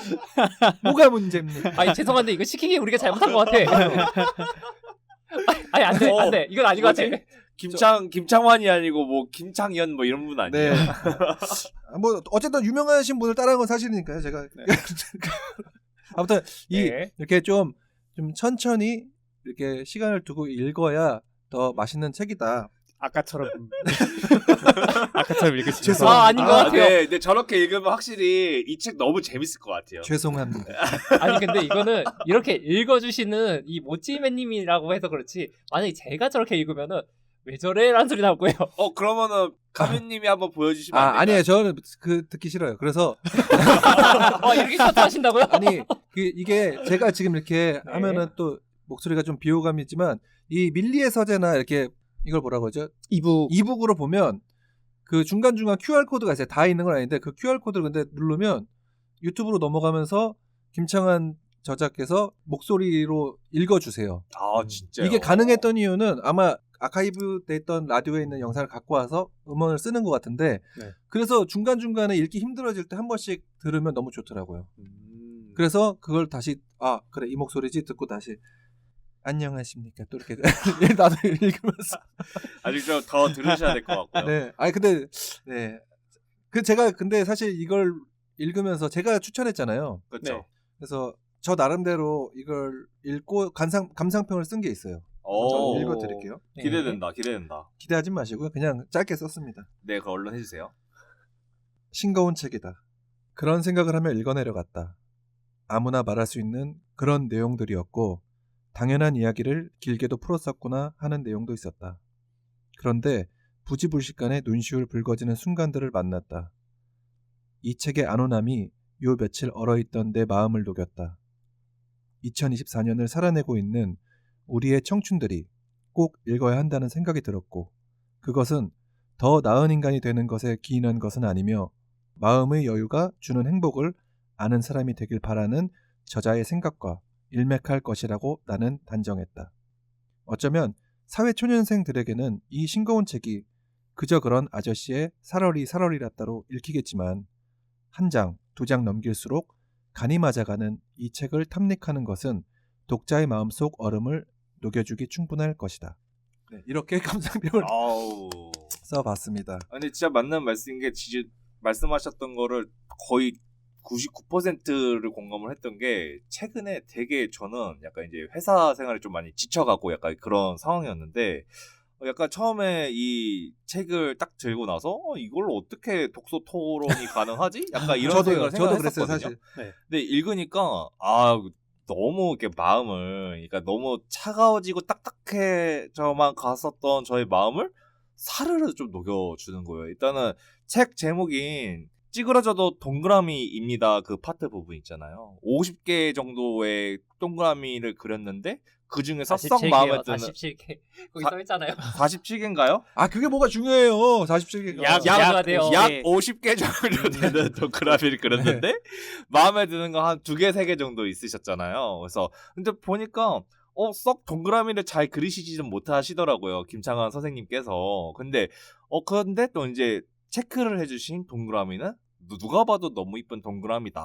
뭐가 문제입니까? 아니 죄송한데 이거 시키기 우리가 잘못한 것 같아. 아니 안 돼. 이건 아닌 것 같아. 김창완이 아니고 뭐 김창현 뭐 이런 분 아니에요? 네. 뭐 어쨌든 유명하신 분을 따라한 건 사실이니까요. 제가 아무튼 이렇게 좀 천천히 이렇게 시간을 두고 읽어야 더 맛있는 책이다. 아까처럼 읽으시죠. 죄송합니다. 아닌 것 같아요. 네, 저렇게 읽으면 확실히 이 책 너무 재밌을 것 같아요. 죄송합니다. 아니 근데 이거는 이렇게 읽어주시는 이 모찌맨님이라고 해서 그렇지 만약에 제가 저렇게 읽으면은 왜 저래? 라는 소리 나올 거예요. 그러면은 가면님이 한번 보여주시면 안 될까요? 아니에요. 저는 그 듣기 싫어요. 그래서 이렇게 커트 하신다고요? 아니 이게 제가 지금 이렇게 하면은 또 목소리가 좀 비호감이 있지만 이 밀리의 서재나 이렇게 이걸 뭐라고 하죠? 이북으로 보면 그 중간중간 QR코드가 있어요. 다 있는 건 아닌데 그 QR코드를 근데 누르면 유튜브로 넘어가면서 김창완 저자께서 목소리로 읽어주세요. 아 진짜요? 이게 가능했던 이유는 아마 아카이브 돼 있던 라디오에 있는 영상을 갖고 와서 음원을 쓰는 것 같은데 그래서 중간중간에 읽기 힘들어질 때 한 번씩 들으면 너무 좋더라고요. 그래서 그걸 다시 그래 이 목소리지 듣고 다시 안녕하십니까 또 이렇게 나도 읽으면서 아직 좀 더 들으셔야 될 것 같고요. 네. 아니 근데 제가 근데 사실 이걸 읽으면서 제가 추천했잖아요. 그렇죠. 그래서 저 나름대로 이걸 읽고 감상평을 쓴 게 있어요. 저 읽어드릴게요. 기대된다. 기대하지 마시고요. 그냥 짧게 썼습니다. 네, 그럼 얼른 해주세요. 싱거운 책이다. 그런 생각을 하며 읽어내려갔다. 아무나 말할 수 있는 그런 내용들이었고 당연한 이야기를 길게도 풀었었구나 하는 내용도 있었다. 그런데 부지불식간에 눈시울 붉어지는 순간들을 만났다. 이 책의 안온함이 요 며칠 얼어있던 내 마음을 녹였다. 2024년을 살아내고 있는 우리의 청춘들이 꼭 읽어야 한다는 생각이 들었고 그것은 더 나은 인간이 되는 것에 기인한 것은 아니며 마음의 여유가 주는 행복을 아는 사람이 되길 바라는 저자의 생각과 일맥할 것이라고 나는 단정했다. 어쩌면 사회초년생들에게는 이 싱거운 책이 그저 그런 아저씨의 살얼이라 따로 읽히겠지만 한 장, 두 장 넘길수록 간이 맞아가는 이 책을 탐닉하는 것은 독자의 마음속 얼음을 녹여주기 충분할 것이다. 네, 이렇게 감상평을 써봤습니다. 아니 진짜 맞는 말씀인 게 진짜 말씀하셨던 거를 거의 99%를 공감을 했던 게 최근에 되게 저는 약간 이제 회사 생활에 좀 많이 지쳐가고 약간 그런 상황이었는데 약간 처음에 이 책을 딱 들고 나서 이걸 어떻게 독서 토론이 가능하지? 약간 이런 생각을 그랬어요, 했었거든요. 사실. 근데 읽으니까 너무 이렇게 마음을 그러니까 너무 차가워지고 딱딱해져만 갔었던 저의 마음을 사르르 좀 녹여주는 거예요. 일단은 책 제목인 찌그러져도 동그라미입니다. 그 파트 부분 있잖아요. 50개 정도의 동그라미를 그렸는데 그 중에서 썩 마음에 드는 47개 거기 사- 써 있잖아요. 47개인가요? 아 그게 뭐가 중요해요. 47개가. 약 돼요. 약 네. 50개 정도 되는 동그라미를 그렸는데 마음에 드는 거 한 2개, 3개 정도 있으셨잖아요. 그래서 근데 보니까 썩 동그라미를 잘 그리시지는 못하시더라고요. 김창완 선생님께서. 근데 또 이제 체크를 해주신 동그라미는 누가 봐도 너무 이쁜 동그라미다.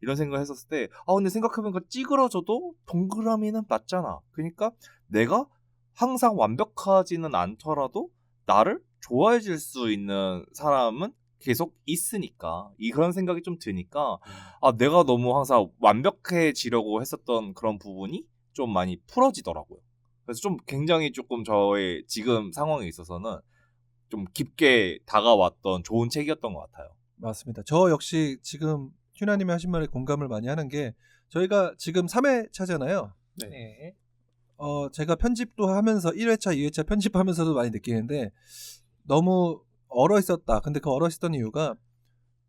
이런 생각을 했었을 때 근데 생각해보니까 찌그러져도 동그라미는 맞잖아. 그러니까 내가 항상 완벽하지는 않더라도 나를 좋아해줄 수 있는 사람은 계속 있으니까 그런 생각이 좀 드니까 내가 너무 항상 완벽해지려고 했었던 그런 부분이 좀 많이 풀어지더라고요. 그래서 좀 굉장히 조금 저의 지금 상황에 있어서는 좀 깊게 다가왔던 좋은 책이었던 것 같아요. 맞습니다. 저 역시 지금 휴나님이 하신 말에 공감을 많이 하는 게 저희가 지금 3회차잖아요. 네. 제가 편집도 하면서 1회차, 2회차 편집하면서도 많이 느끼는데 너무 얼어 있었다. 근데 그 얼어 있었던 이유가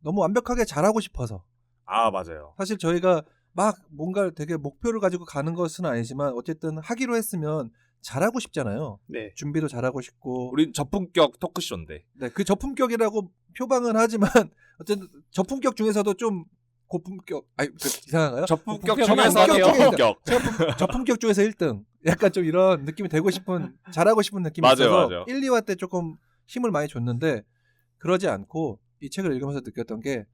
너무 완벽하게 잘하고 싶어서. 맞아요. 사실 저희가 막 뭔가 되게 목표를 가지고 가는 것은 아니지만 어쨌든 하기로 했으면 잘하고 싶잖아요. 네. 준비도 잘하고 싶고. 우린 저품격 토크쇼인데. 네, 그 저품격이라고 표방은 하지만 어쨌든 저품격 중에서도 좀 고품격, 이상한가요? 저품격 고품격은 중에서 안 돼요. 저품격. 저품격 중에서 1등. 약간 좀 이런 느낌이 되고 싶은, 잘하고 싶은 느낌이 맞아요, 있어서 맞아요. 1, 2화 때 조금 힘을 많이 줬는데 그러지 않고 이 책을 읽으면서 느꼈던 게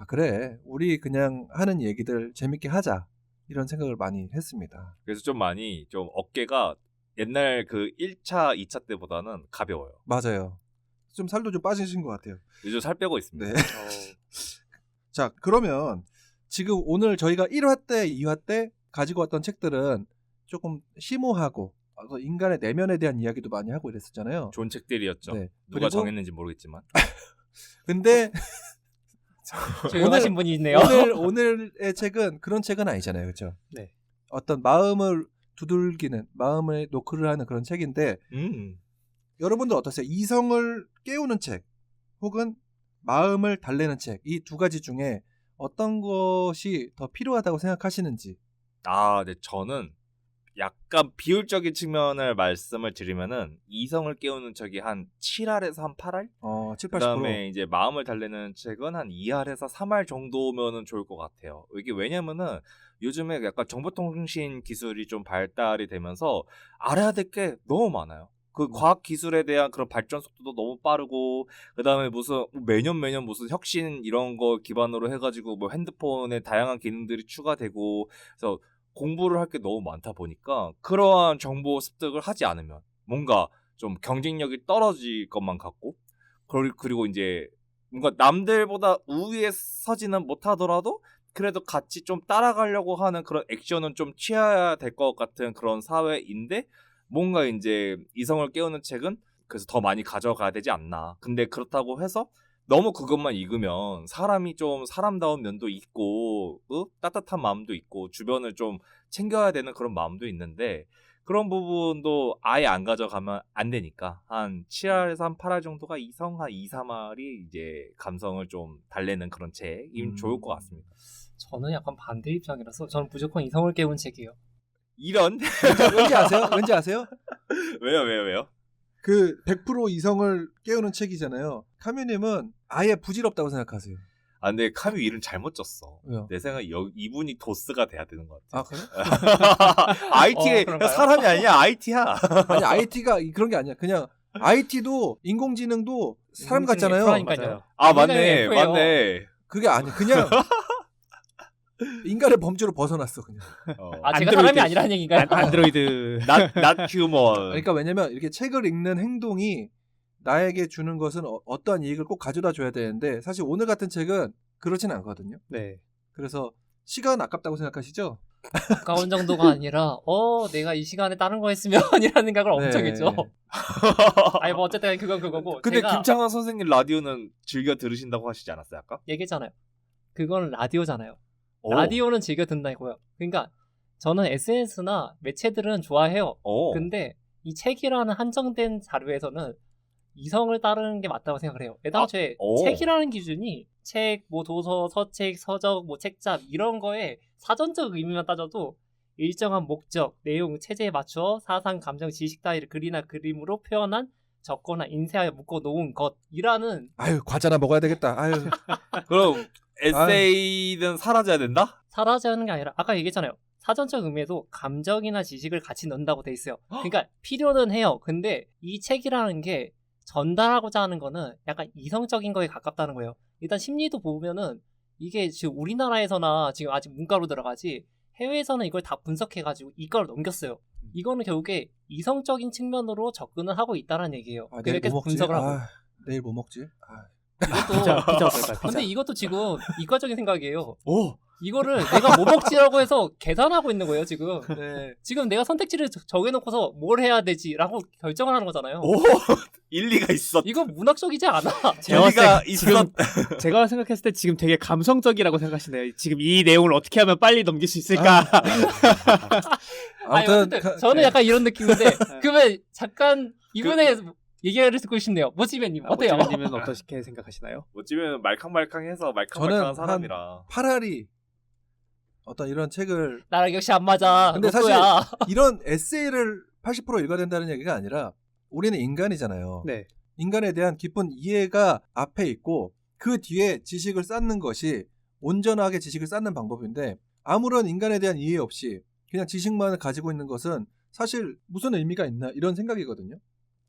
그래, 우리 그냥 하는 얘기들 재밌게 하자. 이런 생각을 많이 했습니다. 그래서 좀 많이 좀 어깨가 옛날 그 1차, 2차 때보다는 가벼워요. 맞아요. 좀 살도 좀 빠지신 것 같아요. 요즘 살 빼고 있습니다. 네. 자, 그러면 지금 오늘 저희가 1화 때, 2화 때 가지고 왔던 책들은 조금 심오하고 인간의 내면에 대한 이야기도 많이 하고 이랬었잖아요. 좋은 책들이었죠. 네. 누가 그리고- 정했는지 모르겠지만. 근데 조용하신 분이 있네요. 오늘의 책은 그런 책은 아니잖아요. 그렇죠? 네. 어떤 마음을 두들기는, 마음에 노크를 하는 그런 책인데 여러분들 어떠세요? 이성을 깨우는 책 혹은 마음을 달래는 책, 이 두 가지 중에 어떤 것이 더 필요하다고 생각하시는지. 네, 저는 약간 비율적인 측면을 말씀을 드리면은 이성을 깨우는 책이 한 7할에서 한 8할? 7, 80%. 그다음에 이제 마음을 달래는 책은 한 2할에서 3할 정도면은 좋을 것 같아요. 이게 왜냐면은 요즘에 약간 정보통신 기술이 좀 발달이 되면서 알아야 될 게 너무 많아요. 그 과학 기술에 대한 그런 발전 속도도 너무 빠르고, 그다음에 무슨 매년 무슨 혁신 이런 거 기반으로 해가지고 뭐 핸드폰에 다양한 기능들이 추가되고, 그래서 공부를 할 게 너무 많다 보니까 그러한 정보 습득을 하지 않으면 뭔가 좀 경쟁력이 떨어질 것만 같고, 그리고 이제 뭔가 남들보다 우위에 서지는 못하더라도 그래도 같이 좀 따라가려고 하는 그런 액션은 좀 취해야 될 것 같은 그런 사회인데, 뭔가 이제 이성을 깨우는 책은 그래서 더 많이 가져가야 되지 않나. 근데 그렇다고 해서 너무 그것만 읽으면 사람이 좀 사람다운 면도 있고 따뜻한 마음도 있고 주변을 좀 챙겨야 되는 그런 마음도 있는데, 그런 부분도 아예 안 가져가면 안 되니까 한 7할에서 한 8할 정도가 이성, 한 2, 3할이 이제 감성을 좀 달래는 그런 책이면 좋을 것 같습니다. 저는 약간 반대 입장이라서 저는 무조건 이성을 깨운 책이에요. 이런? 왠지 아세요? 왠지 아세요? 왜요? 그 100% 이성을 깨우는 책이잖아요. 카뮤님은 아예 부질없다고 생각하세요. 근데 카뮤 이름 잘못 졌어. 왜요? 내 생각에 이분이 도스가 돼야 되는 것 같아. 그래? IT 그런가요? 사람이 아니야, IT야. 아니, IT가 그런 게 아니야. 그냥 IT도 인공지능도 사람 같잖아요. 프라니까요. 맞네. 그게 아니야. 그냥 인간의 범주로 벗어났어 그냥. 제가 안드로이드. 사람이 아니라는 얘기인가요? 안드로이드. not human. 그러니까 왜냐면 이렇게 책을 읽는 행동이 나에게 주는 것은 어떠한 이익을 꼭 가져다 줘야 되는데 사실 오늘 같은 책은 그렇진 않거든요. 네. 그래서 시간 아깝다고 생각하시죠? 가까운 정도가 아니라 내가 이 시간에 다른 거 했으면 이라는 생각을 엄청 네. 했죠. 아니 뭐 어쨌든 그건 그거고. 근데 제가 김창완 선생님 라디오는 즐겨 들으신다고 하시지 않았어요, 아까? 얘기했잖아요. 그건 라디오잖아요. 오. 라디오는 즐겨 듣는다고요. 그러니까 저는 SNS나 매체들은 좋아해요. 오. 근데 이 책이라는 한정된 자료에서는 이성을 따르는 게 맞다고 생각을 해요. 애당초에 오. 책이라는 기준이 책, 뭐 도서, 서책, 서적, 뭐 책잡 이런 거에 사전적 의미만 따져도 일정한 목적, 내용, 체제에 맞추어 사상, 감정, 지식 따위를 글이나 그림으로 표현한 적거나 인쇄하여 묶어 놓은 것이라는 아유 과자나 먹어야 되겠다. 아유 그럼 에세이는 사라져야 된다? 사라져야 하는 게 아니라 아까 얘기했잖아요. 사전적 의미에도 감정이나 지식을 같이 넣는다고 돼 있어요. 그러니까 필요는 해요. 근데 이 책이라는 게 전달하고자 하는 거는 약간 이성적인 거에 가깝다는 거예요. 일단 심리도 보면은 이게 지금 우리나라에서나 지금 아직 문과로 들어가지 해외에서는 이걸 다 분석해가지고 이과로 넘겼어요. 이거는 결국에 이성적인 측면으로 접근을 하고 있다는 얘기예요. 아, 내일 그래서 뭐 먹지? 분석을 하고. 아, 내일 뭐 먹지? 아. 이것도 피자 어떨까요? 피자. 근데 이것도 지금 이과적인 생각이에요. 오. 이거를 내가 뭐 먹지라고 해서 계산하고 있는 거예요, 지금. 네. 지금 내가 선택지를 정해놓고서 뭘 해야 되지라고 결정을 하는 거잖아요. 오. 일리가 있어. 이거 문학적이지 않아. 제가 일리가 봤을 때 지금 제가 생각했을 때 지금 되게 감성적이라고 생각하시네요. 지금 이 내용을 어떻게 하면 빨리 넘길 수 있을까? 아니, 아무튼 어쨌든 저는 약간 이런 느낌인데 네. 그러면 잠깐 이분의 얘기를 듣고 싶네요. 모찌맨님 어때요? 모찌맨님은 어떻게 생각하시나요? 어찌면 말캉말캉해서 말캉말캉한 저는 사람이라. 파라리 어떤 이런 책을 나랑 역시 안 맞아. 근데 로또야. 이런 에세이를 80% 읽어야 된다는 얘기가 아니라 우리는 인간이잖아요. 네. 인간에 대한 깊은 이해가 앞에 있고 그 뒤에 지식을 쌓는 것이 온전하게 지식을 쌓는 방법인데 아무런 인간에 대한 이해 없이 그냥 지식만 가지고 있는 것은 사실 무슨 의미가 있나 이런 생각이거든요.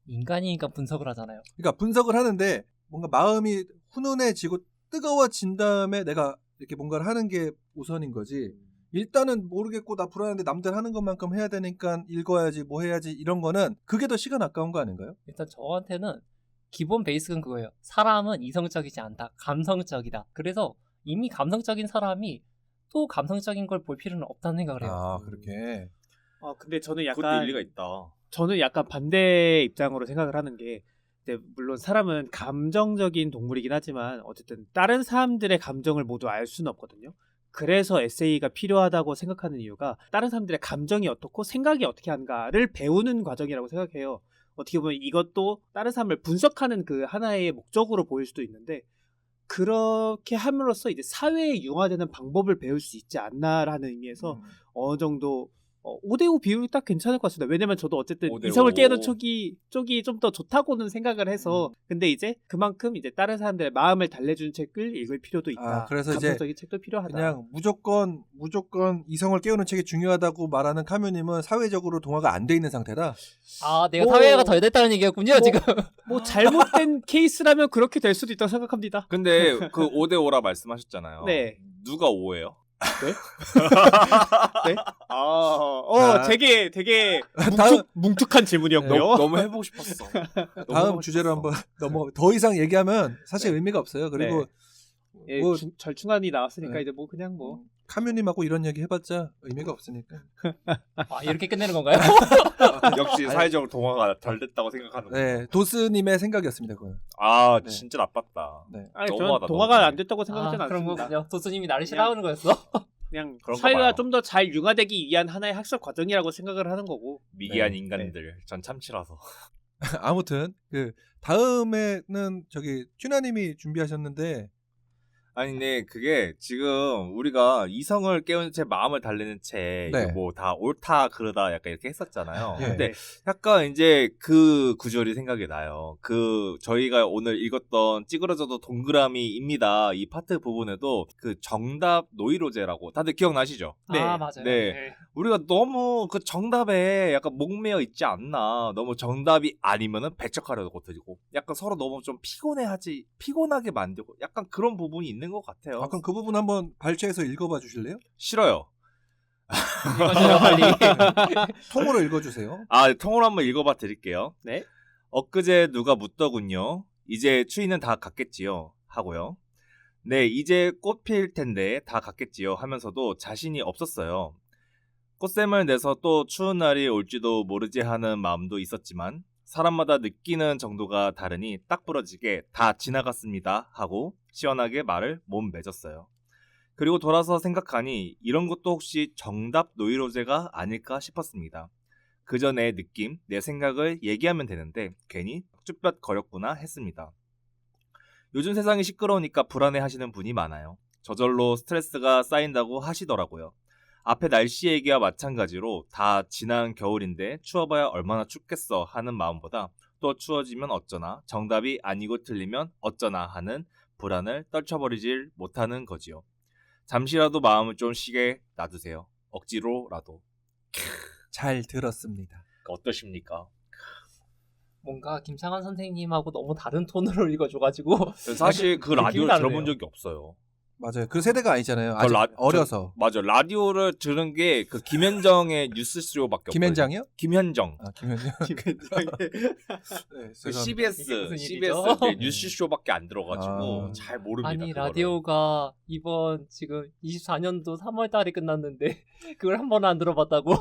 인간이니까 분석을 하잖아요. 그러니까 분석을 하는데 뭔가 마음이 훈훈해지고 뜨거워진 다음에 내가 이렇게 뭔가를 하는 게 우선인 거지. 일단은 모르겠고 나 불안한데 남들 하는 것만큼 해야 되니까 읽어야지 뭐 해야지 이런 거는 그게 더 시간 아까운 거 아닌가요? 일단 저한테는 기본 베이스는 그거예요. 사람은 이성적이지 않다. 감성적이다. 그래서 이미 감성적인 사람이 또 감성적인 걸 볼 필요는 없다는 생각을 해요. 아 그렇게. 근데 저는 그것도 약간 일리가 있다. 저는 약간 반대 입장으로 생각을 하는 게 물론 사람은 감정적인 동물이긴 하지만 어쨌든 다른 사람들의 감정을 모두 알 수는 없거든요. 그래서 에세이가 필요하다고 생각하는 이유가 다른 사람들의 감정이 어떻고 생각이 어떻게 하는가를 배우는 과정이라고 생각해요. 어떻게 보면 이것도 다른 사람을 분석하는 그 하나의 목적으로 보일 수도 있는데 그렇게 함으로써 이제 사회에 융화되는 방법을 배울 수 있지 않나라는 의미에서 어느 정도 5대5 비율이 딱 괜찮을 것 같습니다. 왜냐면 저도 어쨌든 5대5. 이성을 깨는 쪽이 좀 더 좋다고는 생각을 해서 근데 이제 그만큼 이제 다른 사람들의 마음을 달래주는 책을 읽을 필요도 있다. 그래서 이제 감성적인 책도 필요하다. 그냥 무조건 이성을 깨우는 책이 중요하다고 말하는 카뮤님은 사회적으로 동화가 안 돼 있는 상태다. 아, 내가 뭐- 사회가 덜 됐다는 얘기였군요, 지금. 뭐 잘못된 케이스라면 그렇게 될 수도 있다고 생각합니다. 근데 그 5대5라 말씀하셨잖아요. 네. 누가 5예요? 네? 되게 다음- 뭉툭한 질문이었고요. 너무 해보고 싶었어. 다음 주제로 한번 넘어가. 더 이상 얘기하면 사실 의미가 없어요. 그리고 예, 뭐- 절충안이 나왔으니까 네. 이제 뭐 그냥 뭐 카뮤님하고 이런 얘기 해봤자 의미가 없으니까. 아, 이렇게 끝내는 건가요? 역시 사회적으로 동화가 잘 됐다고 생각하는 거. 네, 도스님의 생각이었습니다. 그건. 아 네. 진짜 나빴다. 네. 아니 저는 너무하다, 동화가 너무해. 안 됐다고 생각하진 그런 않습니다. 거군요. 도수님이 나를 싫어하는 거였어? 그냥 그런 거 사회가 봐요. 좀 더 잘 융화되기 위한 하나의 학습 과정이라고 생각을 하는 거고. 미개한 네. 인간들. 전 참치라서. 아무튼 그 다음에는 저기 튜나님이 준비하셨는데 아니 근데 그게 지금 우리가 이성을 깨우는 책, 마음을 달래는 책, 네. 뭐 다 옳다 그러다 약간 이렇게 했었잖아요. 예. 근데 약간 이제 그 구절이 생각이 나요. 그 저희가 오늘 읽었던 찌그러져도 동그라미입니다. 이 파트 부분에도 그 정답 노이로제라고 다들 기억나시죠? 네. 아, 맞아요. 네. 우리가 너무 그 정답에 약간 목매어 있지 않나. 너무 정답이 아니면은 배척하려고 들고 약간 서로 너무 좀 피곤하게 만들고 약간 그런 부분이 있는 것 같아요. 그럼 그 부분 한번 발췌해서 읽어봐 주실래요? 싫어요. 이거죠, 빨리. 통으로 읽어주세요. 통으로 한번 읽어봐 드릴게요. 네. 엊그제 누가 묻더군요. 이제 추위는 다 갔겠지요. 하고요. 네, 이제 꽃 필 텐데 다 갔겠지요. 하면서도 자신이 없었어요. 꽃샘을 내서 또 추운 날이 올지도 모르지 하는 마음도 있었지만 사람마다 느끼는 정도가 다르니 딱 부러지게 다 지나갔습니다. 하고 시원하게 말을 못 맺었어요. 그리고 돌아서 생각하니 이런 것도 혹시 정답 노이로제가 아닐까 싶었습니다. 그 전에 느낌, 내 생각을 얘기하면 되는데 괜히 쭈뼛 거렸구나 했습니다. 요즘 세상이 시끄러우니까 불안해하시는 분이 많아요. 저절로 스트레스가 쌓인다고 하시더라고요. 앞에 날씨 얘기와 마찬가지로 다 지난 겨울인데 추워봐야 얼마나 춥겠어 하는 마음보다 또 추워지면 어쩌나, 정답이 아니고 틀리면 어쩌나 하는 불안을 떨쳐버리질 못하는 거지요. 잠시라도 마음을 좀 쉬게 놔두세요. 억지로라도. 잘 들었습니다. 어떠십니까? 뭔가 김창완 선생님하고 너무 다른 톤으로 읽어줘가지고 사실 그 느낌이 라디오 다르네요. 들어본 적이 없어요. 맞아요. 그 세대가 아니잖아요. 아직 어려서. 맞아. 라디오를 들은 게 그 김현정의 뉴스쇼밖에 없거든요. 김현장이요? 김현정. 아, 김현장. 네, 그 죄송합니다. CBS 무슨 CBS 일이죠? 그 뉴스쇼밖에 안 들어가지고 아. 잘 모릅니다. 아니 그거를. 라디오가 이번 지금 24년도 3월달에 끝났는데 그걸 한 번은 안 들어봤다고?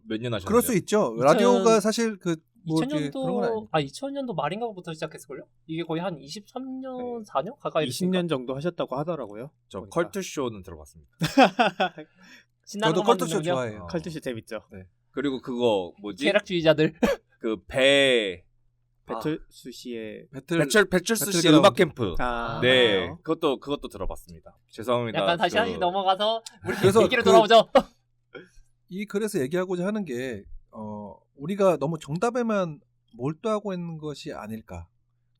몇 년 하셨나요? 그럴 수 있죠. 라디오가 사실 그 뭐 그런 건 2000년도 아니에요. 2000년도 말인가부터 시작했을걸요? 이게 거의 한 23년 4년 가까이 20년 정도 하셨다고 하더라고요. 저 보니까. 컬투쇼는 들어봤습니다. 신나는 저도 것만 컬투쇼 듣는군요. 좋아해요. 컬투쇼 재밌죠. 그리고 그거 뭐지? 쾌락주의자들 그 배 배철수 씨의 배철수 씨 배틀그라운드. 음악 캠프. 아, 네, 알아요. 그것도 들어봤습니다. 죄송합니다. 약간 다시 한시 넘어가서 우리 그래서 얘기로 그- 돌아오죠. 이 글에서 얘기하고자 하는 게 우리가 너무 정답에만 몰두하고 있는 것이 아닐까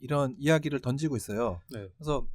이런 이야기를 던지고 있어요. 네. 그래서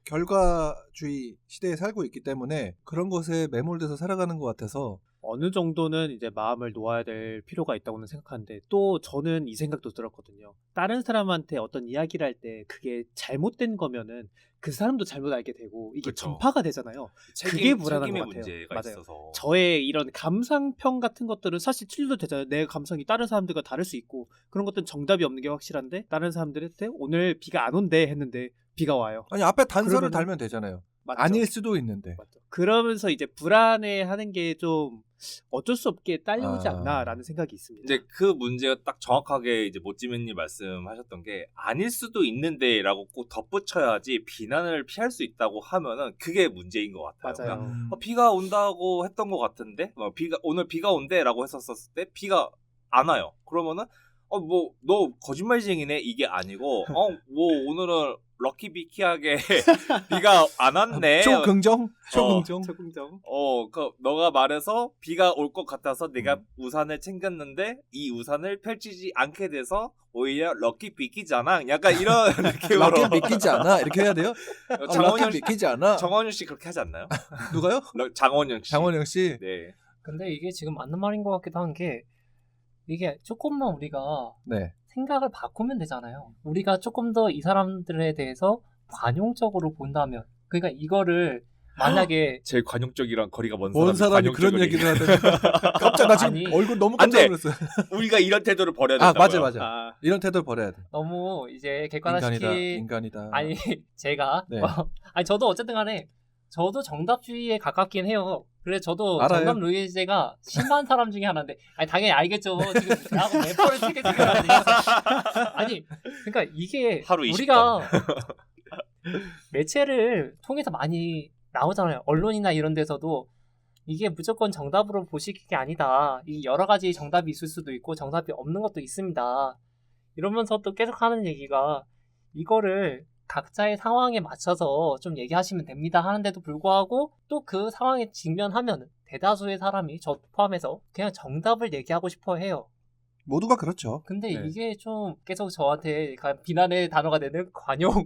결과주의 시대에 살고 있기 때문에 그런 것에 매몰돼서 살아가는 것 같아서 어느 정도는 이제 마음을 놓아야 될 필요가 있다고는 생각하는데 또 저는 이 생각도 들었거든요. 다른 사람한테 어떤 이야기를 할 때 그게 잘못된 거면은 그 사람도 잘못 알게 되고 이게 그쵸. 전파가 되잖아요. 그게 불안한 책임의 것 같아요. 문제가 맞아요. 있어서. 저의 이런 감상평 같은 것들은 사실 틀려도 되잖아요. 내 감성이 다른 사람들과 다를 수 있고 그런 것들은 정답이 없는 게 확실한데 다른 사람들한테 오늘 비가 안 온대 했는데 비가 와요. 아니 앞에 단서를 그러면은- 달면 되잖아요. 맞죠? 아닐 수도 있는데. 맞죠. 그러면서 이제 불안해하는 게 좀 어쩔 수 없게 딸려오지 아. 않나라는 생각이 있습니다. 이제 그 문제가 딱 정확하게 이제 모찌맨님 말씀하셨던 게 아닐 수도 있는데라고 꼭 덧붙여야지 비난을 피할 수 있다고 하면은 그게 문제인 것 같아요. 맞아요. 그러니까 비가 온다고 했던 것 같은데 오늘 비가 온대라고 했었을 때 비가 안 와요. 그러면은 뭐 너 거짓말쟁이네 이게 아니고 뭐 오늘은 럭키비키하게 비가 안 왔네. 초긍정? 초긍정? 초긍정. 그 너가 말해서 비가 올 것 같아서 내가 우산을 챙겼는데 이 우산을 펼치지 않게 돼서 오히려 럭키 비키잖아. 약간 이런 느낌으로. 럭키 믿기지 않아? 이렇게 해야 돼요? 장원영 럭키 믿기지 않아? 정원윤 씨 그렇게 하지 않나요? 누가요? 장원영 씨. 장원영 씨. 네. 근데 이게 지금 맞는 말인 것 같기도 한 게 이게 조금만 우리가 네. 생각을 바꾸면 되잖아요. 우리가 조금 더 이 사람들에 대해서 관용적으로 본다면 그러니까 이거를 만약에 제일 관용적이랑 거리가 먼 뭔 사람이 그런 관용적을 얘기를 하더니 갑자기 나 지금 아니, 얼굴 너무 안 깜짝 돼. 놀랐어요. 우리가 이런 태도를 버려야 아 된다고요. 맞아. 아, 이런 태도를 버려야 돼. 너무 이제 인간이다. 객관화시키 인간이다. 아니 제가 네. 아니 저도 어쨌든 간에 저도 정답주의에 가깝긴 해요. 그래 저도 알아요. 정답 루이제가 심한 사람 중에 하나인데 아니 당연히 알겠죠. 지금 대하고 래퍼를 치게 생각하니까 아니 그러니까 이게 하루 우리가 매체를 통해서 많이 나오잖아요. 언론이나 이런 데서도 이게 무조건 정답으로 보시기 게 아니다. 이 여러 가지 정답이 있을 수도 있고 정답이 없는 것도 있습니다. 이러면서 또 계속 하는 얘기가 이거를 각자의 상황에 맞춰서 좀 얘기하시면 됩니다 하는데도 불구하고 또 그 상황에 직면하면 대다수의 사람이 저 포함해서 그냥 정답을 얘기하고 싶어 해요. 모두가 그렇죠. 근데 네. 이게 좀 계속 저한테 비난의 단어가 되는 관용.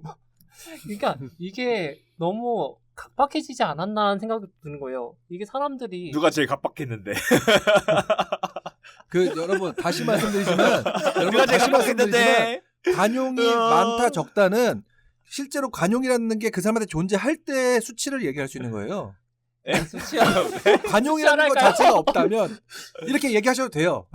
그러니까 이게 너무 각박해지지 않았나 하는 생각이 드는 거예요. 이게 사람들이 누가 제일 갑박했는데. 여러분 다시 말씀드리지만 누가 제일 갑박했는데. 관용이 많다 적다는 실제로 관용이라는 게 그 사람한테 존재할 때 수치를 얘기할 수 있는 거예요. 수치야. 관용이라는 것 수치할까요? 자체가 없다면 이렇게 얘기하셔도 돼요.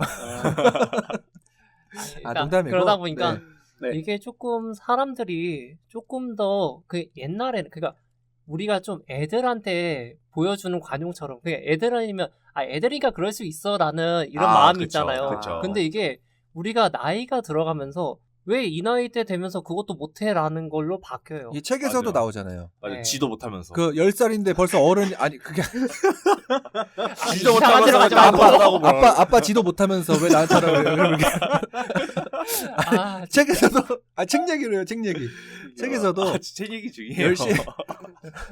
농담이고. 그러다 보니까 네. 이게 조금 사람들이 조금 더 그 옛날에는 그러니까 우리가 좀 애들한테 보여주는 관용처럼 그냥 애들이면 애들이니까 그럴 수 있어라는 이런 마음이 그쵸, 있잖아요. 그쵸. 근데 이게 우리가 나이가 들어가면서 왜 이 나이 때 되면서 그것도 못해라는 걸로 바뀌어요. 이 책에서도 맞아요. 나오잖아요. 맞아, 네. 지도 못하면서. 그 10살인데 벌써 어른이 아니 그게 지도 이상한 데로 가지 못하면서 말고. 아빠 지도 못하면서 왜 나한테는 이렇게 아, 책에서도 책 얘기를 해요. 책 얘기. 책에서도 아, 책 얘기 중이에요. 10시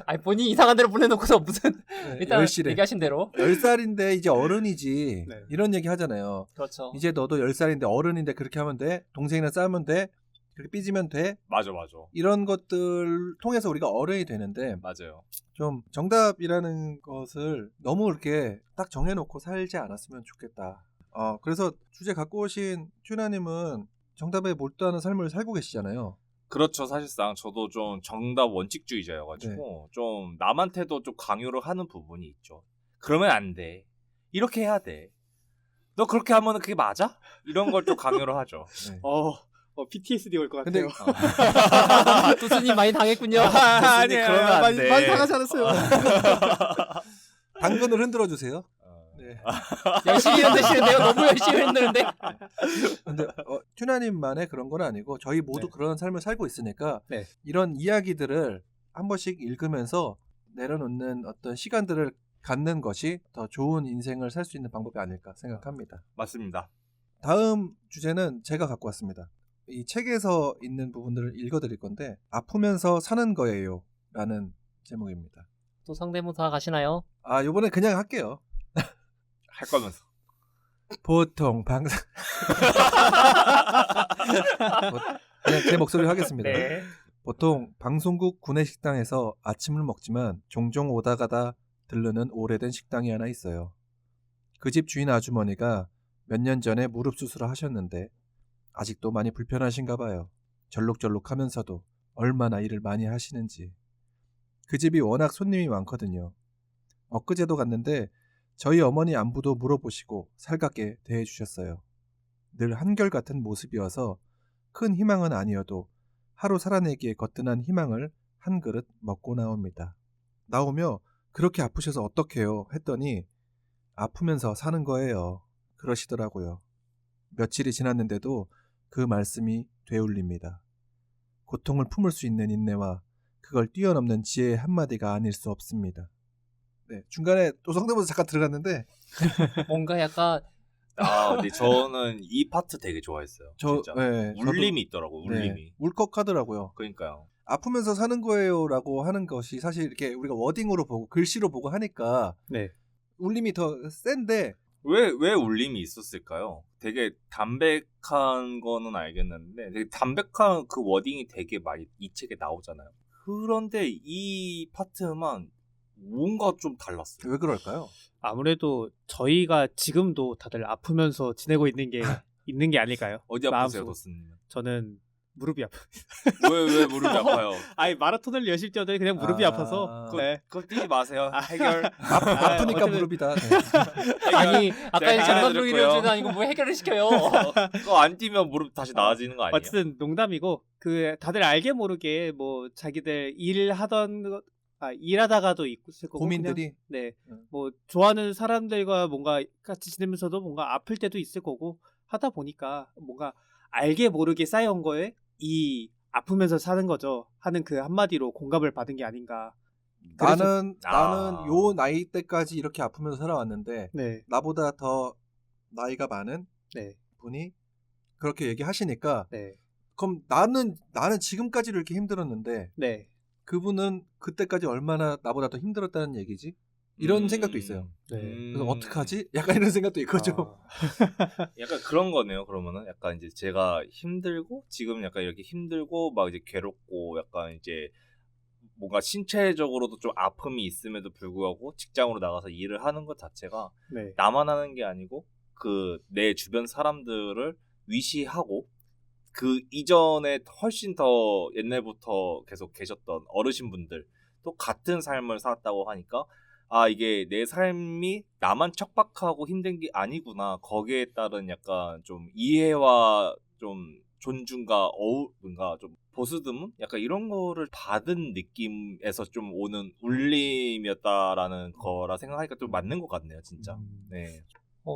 아니 본인이 이상한 데로 보내놓고서 무슨 일단 10시래. 얘기하신 대로 10살인데 이제 어른이지. 네. 이런 얘기 하잖아요. 그렇죠. 이제 너도 10살인데 어른인데 그렇게 하면 돼. 동생이랑 싸우면 돼. 그렇게 삐지면 돼. 맞아. 이런 것들 통해서 우리가 어른이 되는데 맞아요. 좀 정답이라는 것을 너무 이렇게 딱 정해놓고 살지 않았으면 좋겠다. 그래서 주제 갖고 오신 튜나님은 정답에 몰두하는 삶을 살고 계시잖아요. 그렇죠. 사실상 저도 좀 정답 원칙주의자여가지고 좀 남한테도 좀 강요를 하는 부분이 있죠. 그러면 안 돼. 이렇게 해야 돼. 너 그렇게 하면 그게 맞아? 이런 걸 좀 강요를 하죠. 네. PTSD 올 것 근데 같아요. 두수님 많이 당했군요. 아니에요. 그러면 안 많이 돼. 당하지 않았어요. 당근을 흔들어 주세요. 네. 열심히 흔드시는데요. 너무 열심히 흔드는데. 근데 튜나님만의 그런 건 아니고 저희 모두 네. 그런 삶을 살고 있으니까 네. 이런 이야기들을 한 번씩 읽으면서 내려놓는 어떤 시간들을 갖는 것이 더 좋은 인생을 살 수 있는 방법이 아닐까 생각합니다. 맞습니다. 다음 주제는 제가 갖고 왔습니다. 이 책에서 있는 부분들을 읽어드릴 건데 아프면서 사는 거예요 라는 제목입니다. 또 상대모사 가시나요? 요번에 그냥 할게요. 할 거면서. 보통 방송 그냥 제 목소리로 하겠습니다. 네. 보통 방송국 구내식당에서 아침을 먹지만 종종 오다 가다 들르는 오래된 식당이 하나 있어요. 그 집 주인 아주머니가 몇 년 전에 무릎 수술을 하셨는데 아직도 많이 불편하신가 봐요. 절룩절룩하면서도 얼마나 일을 많이 하시는지. 그 집이 워낙 손님이 많거든요. 엊그제도 갔는데 저희 어머니 안부도 물어보시고 살갑게 대해주셨어요. 늘 한결같은 모습이어서 큰 희망은 아니어도 하루 살아내기에 거뜬한 희망을 한 그릇 먹고 나옵니다. 나오며 그렇게 아프셔서 어떡해요 했더니 아프면서 사는 거예요. 그러시더라고요. 며칠이 지났는데도 그 말씀이 되울립니다. 고통을 품을 수 있는 인내와 그걸 뛰어넘는 지혜의 한마디가 아닐 수 없습니다. 네, 중간에 또 성대모사 잠깐 들어갔는데 뭔가 약간 근데 저는 이 파트 되게 좋아했어요. 진짜. 울림이 있더라고. 울림이. 울컥하더라고요. 그러니까요. 아프면서 사는 거예요라고 하는 것이 사실 이렇게 우리가 워딩으로 보고 글씨로 보고 하니까 네. 울림이 더 센데 왜 울림이 있었을까요? 되게 담백한 거는 알겠는데 되게 담백한 그 워딩이 되게 많이 이 책에 나오잖아요. 그런데 이 파트만 뭔가 좀 달랐어요. 왜 그럴까요? 아무래도 저희가 지금도 다들 아프면서 지내고 있는 게 아닐까요? 어디 아프세요, 마음속. 도스님? 저는 무릎이 아파. 왜 무릎이 아파요? 아니 마라톤을 열심히 뛰었는데 그냥 무릎이 아파서. 네. 그거 뛰지 마세요. 해결. 아프니까 어쨌든- 무릎이다. 네. 아니 아까 제가 정답으로 해드렸고요. 이루어지는 아니고 뭐 해결을 시켜요. 그거 안 뛰면 무릎 다시 나아지는 거 아니에요? 어쨌든 농담이고 그 다들 알게 모르게 뭐 자기들 일하다가도 있을 거고 고민들이 그냥, 네. 음. 뭐 좋아하는 사람들과 뭔가 같이 지내면서도 뭔가 아플 때도 있을 거고 하다 보니까 뭔가 알게 모르게 쌓여온 거에 이 아프면서 사는 거죠 하는 그 한마디로 공감을 받은 게 아닌가. 나는 아. 요 나이 때까지 이렇게 아프면서 살아왔는데 네. 나보다 더 나이가 많은 네. 분이 그렇게 얘기하시니까 네. 그럼 나는 지금까지도 이렇게 힘들었는데 네. 그분은 그때까지 얼마나 나보다 더 힘들었다는 얘기지? 이런 생각도 있어요. 네. 그래서 어떡하지? 약간 이런 생각도 있거죠. 약간 그런 거네요. 그러면은 약간 이제 제가 힘들고 지금 약간 이렇게 힘들고 막 이제 괴롭고 약간 이제 뭔가 신체적으로도 좀 아픔이 있음에도 불구하고 직장으로 나가서 일을 하는 것 자체가 네. 나만 하는 게 아니고 그 내 주변 사람들을 위시하고 그 이전에 훨씬 더 옛날부터 계속 계셨던 어르신분들 또 같은 삶을 살았다고 하니까 이게 내 삶이 나만 척박하고 힘든 게 아니구나. 거기에 따른 약간 좀 이해와 좀 존중과 뭔가 좀 보스듬은 약간 이런 거를 받은 느낌에서 좀 오는 울림이었다라는 거라 생각하니까 좀 맞는 것 같네요, 진짜. 네.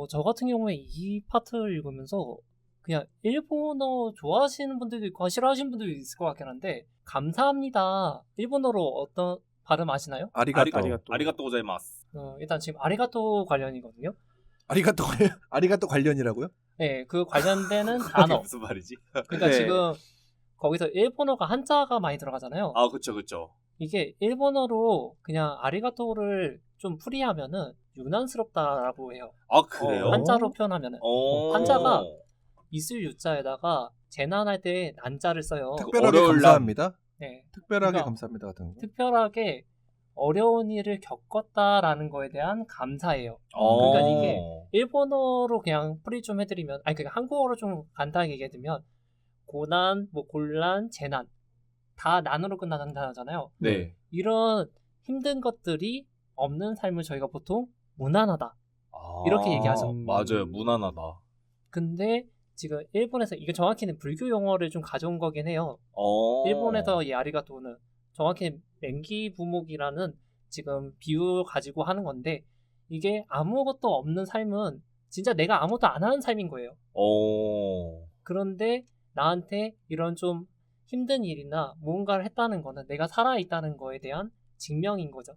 저 같은 경우에 이 파트를 읽으면서 그냥 일본어 좋아하시는 분들도 있고 싫어하시는 분들도 있을 것 같긴 한데 감사합니다. 일본어로 어떤 발음 아시나요? 아리가또. 아리가또 고자이마스. 일단 지금 아리가또 관련이거든요. 아리가또 관련이라고요? 네, 그 관련되는 단어. 무슨 말이지? 그러니까 네. 지금 거기서 일본어가 한자가 많이 들어가잖아요. 아 그쵸. 이게 일본어로 그냥 아리가토를 좀 풀이하면은 유난스럽다라고 해요. 아 그래요? 한자로 표현하면은 어. 한자가 이슬 유자에다가 재난할 때 난자를 써요. 특별하게 어려울 감사합니다. 네, 특별하게 그러니까 감사합니다 같은 거. 특별하게 어려운 일을 겪었다라는 거에 대한 감사예요. 어. 그러니까 이게 일본어로 그냥 풀이 좀 해드리면, 아니 그러니까 한국어로 좀 간단하게 얘기해드리면 고난, 뭐 곤란, 재난 다 난으로 끝나는 단어잖아요. 네. 이런 힘든 것들이 없는 삶을 저희가 보통 무난하다. 아, 이렇게 얘기하죠. 맞아요. 무난하다. 근데 지금 일본에서 이게 정확히는 불교 용어를 좀 가져온 거긴 해요. 일본에서 이 아리가토는 정확히 맹기부목이라는 지금 비유 가지고 하는 건데 이게 아무것도 없는 삶은 진짜 내가 아무것도 안 하는 삶인 거예요. 그런데 나한테 이런 좀 힘든 일이나 무언가를 했다는 거는 내가 살아있다는 거에 대한 증명인 거죠.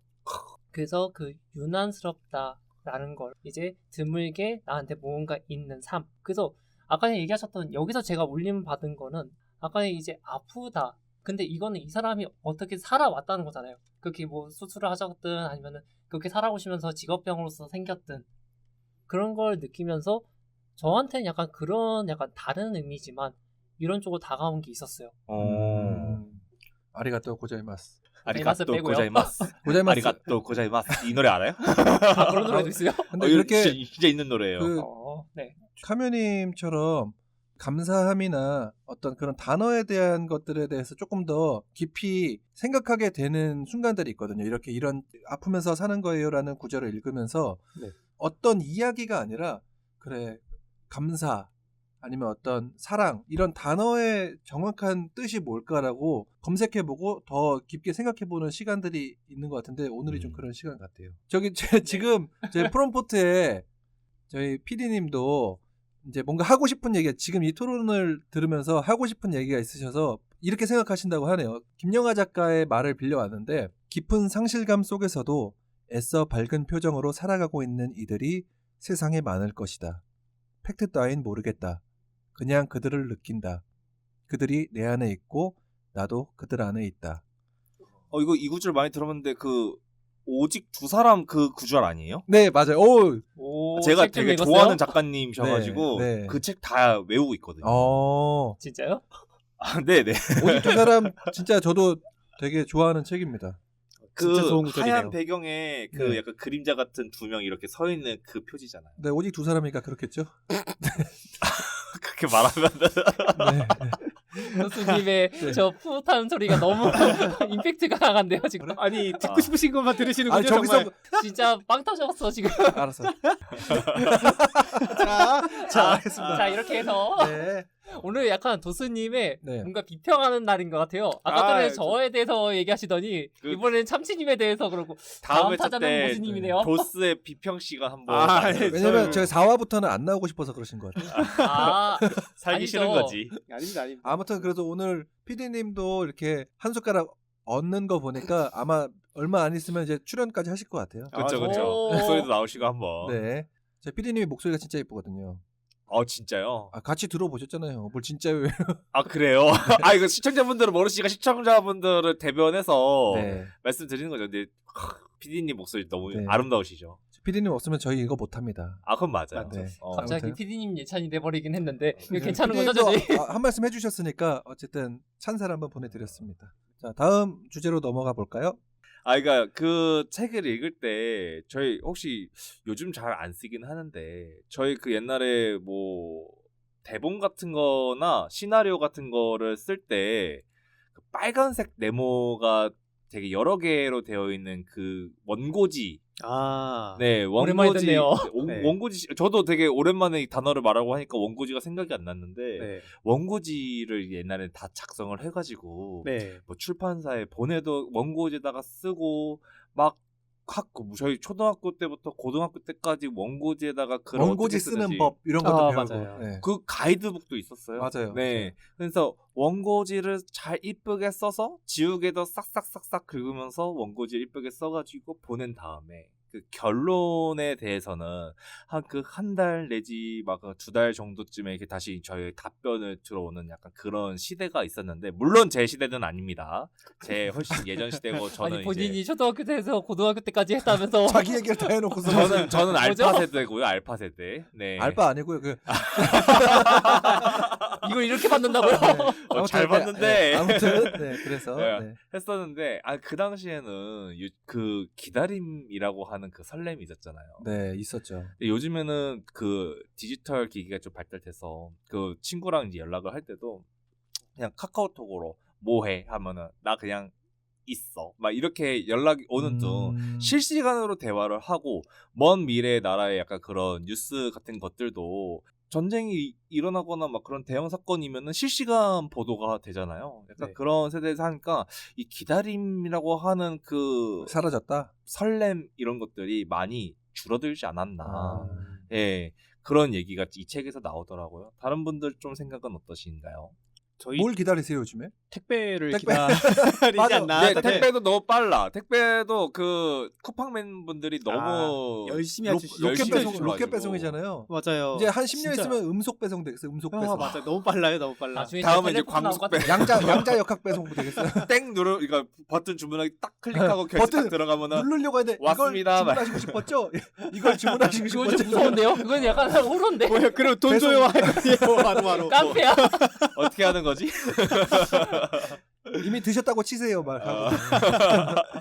그래서 그 유난스럽다라는 걸 이제 드물게 나한테 무언가 있는 삶. 그래서 아까 얘기하셨던 여기서 제가 울림 받은 거는 아까 이제 아프다. 근데 이거는 이 사람이 어떻게 살아왔다는 거잖아요. 그렇게 뭐 수술을 하셨든 아니면은 그렇게 살아오시면서 직업병으로서 생겼든 그런 걸 느끼면서 저한테는 약간 그런 약간 다른 의미지만 이런 쪽으로 다가온 게 있었어요. 아리가또 고자이마스. 아리가또 빼고요. 고자이마스. 고자이마스. 아리가또 고자이마스. 이 노래 알아요? 아, 그런 노래도 있어요? 근데 이렇게 진짜 있는 노래예요. 그 네. 카면님처럼 감사함이나 어떤 그런 단어에 대한 것들에 대해서 조금 더 깊이 생각하게 되는 순간들이 있거든요. 이렇게 이런 아프면서 사는 거예요라는 구절을 읽으면서 네. 어떤 이야기가 아니라 그래 감사 아니면 어떤 사랑 이런 단어의 정확한 뜻이 뭘까라고 검색해보고 더 깊게 생각해보는 시간들이 있는 것 같은데 오늘이 좀 그런 시간 같아요. 저기 지금 제 프롬포트에 저희 PD님도 이제 뭔가 하고 싶은 얘기 지금 이 토론을 들으면서 하고 싶은 얘기가 있으셔서 이렇게 생각하신다고 하네요. 김영하 작가의 말을 빌려왔는데 깊은 상실감 속에서도 애써 밝은 표정으로 살아가고 있는 이들이 세상에 많을 것이다. 팩트 따윈 모르겠다. 그냥 그들을 느낀다. 그들이 내 안에 있고 나도 그들 안에 있다. 이거 이 구절 많이 들어봤는데 그 오직 두 사람 그 구절 아니에요? 네 맞아요. 오, 제가 책 좀 되게 읽었어요? 좋아하는 작가님이셔가지고 네, 네. 그 책 다 외우고 있거든요. 진짜요? 아, 네네. 오직 두 사람 진짜 저도 되게 좋아하는 책입니다. 진짜 그 좋은 구절이네요. 하얀 배경에 그 네. 약간 그림자 같은 두 명 이렇게 서 있는 그 표지잖아요. 네 오직 두 사람이니까 그렇겠죠. 그렇게 말하면 네. 교수님의 저 푸릇한 소리가 너무 임팩트가 강한데요 지금. 아니 듣고 싶으신 것만 들으시는군요. 아니 저기서 정말. 진짜 빵 터졌어 지금. 알았어. 자, 알겠습니다. 자 이렇게 해서 네. 오늘 약간 도수님의 네. 뭔가 비평하는 날인 것 같아요. 아까 전에 아, 저에 대해서 얘기하시더니 이번에는 참치님에 대해서 그러고 다음 다음 회차 타자는 때 모스님이네요. 도스의 비평 시간 한번 아, 만들어서 네, 왜냐면 제가 4화부터는 안 나오고 싶어서 그러신 것 같아요. 아, 살기 아니죠. 싫은 거지. 아닙니다. 아무튼 그래도 오늘 PD님도 이렇게 한 숟가락 얻는 거 보니까 아마 얼마 안 있으면 이제 출연까지 하실 것 같아요. 그렇죠, 그렇죠. 오. 목소리도 나오시고 한번. 네. 제 PD님이 목소리가 진짜 예쁘거든요. 진짜요? 아, 같이 들어보셨잖아요. 뭘 진짜요? 아 그래요? 아 이거 시청자분들은 모르시니까 시청자분들을 대변해서 네. 말씀드리는 거죠. 근데 PD님 목소리 너무 네. 아름다우시죠? PD님 없으면 저희 이거 못합니다. 아 그건 맞아요. 네. 갑자기 아무튼. PD님 예찬이 돼버리긴 했는데 이거 네, 괜찮은 거죠, PD님도 저지? 한 말씀 해주셨으니까 어쨌든 찬사를 한번 보내드렸습니다. 자, 다음 주제로 넘어가 볼까요? 그러니까 그 책을 읽을 때 저희 혹시 요즘 잘 안 쓰긴 하는데 저희 그 옛날에 뭐 대본 같은 거나 시나리오 같은 거를 쓸 때 그 빨간색 네모가 되게 여러 개로 되어 있는 그 원고지. 아, 네, 오랜만에 원고지. 듣네요. 네. 원고지. 저도 되게 오랜만에 이 단어를 말하고 하니까 원고지가 생각이 안 났는데 네. 원고지를 옛날에 다 작성을 해가지고 네. 뭐 출판사에 보내도 원고지에다가 쓰고 막 저희 초등학교 때부터 고등학교 때까지 원고지에다가 글 어떻게 원고지 쓰는 쓰는지 법 이런 것도 배우고. 맞아요. 네. 그 가이드북도 있었어요. 맞아요. 네. 그래서 원고지를 잘 이쁘게 써서 지우개도 싹싹싹싹 긁으면서 원고지를 이쁘게 써가지고 보낸 다음에 그 결론에 대해서는 한 달 내지 막 2달 정도쯤에 이렇게 다시 저희 답변을 들어오는 약간 그런 시대가 있었는데 물론 제 시대는 아닙니다. 제 훨씬 예전 시대고 저는 아니 본인이 이제 초등학교 때에서 고등학교 때까지 했다면서 자기 얘기를 다 해놓고서 저는 뭐죠? 알파 세대고요. 알파 세대. 네. 알바 아니고요. 그 이걸 이렇게 받는다고요? 잘 봤는데. 아무튼 네, 그래서 네. 네. 했었는데 그 당시에는 그 기다림이라고 하는 그 설렘이 있었잖아요. 네, 있었죠. 근데 요즘에는 그 디지털 기기가 좀 발달돼서 그 친구랑 이제 연락을 할 때도 그냥 카카오톡으로 뭐해 하면은 나 그냥 있어 막 이렇게 연락이 오는 등 실시간으로 대화를 하고 먼 미래의 나라의 약간 그런 뉴스 같은 것들도 전쟁이 일어나거나 막 그런 대형 사건이면은 실시간 보도가 되잖아요. 약간 네. 그런 세대에서 하니까 이 기다림이라고 하는 그 사라졌다. 설렘 이런 것들이 많이 줄어들지 않았나. 아. 예. 그런 얘기가 이 책에서 나오더라고요. 다른 분들 좀 생각은 어떠신가요? 저희 뭘 기다리세요 요즘에? 택배를 택배. 기다리지 맞아. 않나. 네, 다들 택배도 너무 빨라. 택배도 그 쿠팡맨 분들이 너무 열심히 로, 해주시죠. 로켓 열심히 배송 해주셔가지고. 로켓 배송이잖아요. 맞아요. 이제 한 10년 진짜. 있으면 음속 배송 되겠어요. 음속 아, 배송. 맞아요. 너무 빨라요. 너무 빨라. 나중에 다음에 이제 텔레폰 나올 것 광속 같은데. 양자 역학 배송 되겠어요. 땡 누르 그러니까 버튼 주문하기 딱 클릭하고 결제 버튼 딱 들어가면 누르려고 하는데 왔습니다. 이걸 주문하시고 싶었죠? 이걸 주문하시고 그건 좀 싶었죠? 무서운데요? 그건 약간 호러인데. 뭐야? 그럼 돈 배송- 줘요. 바로. 깡패야. 어떻게 하는 거지? 이미 드셨다고 치세요, 말. 아.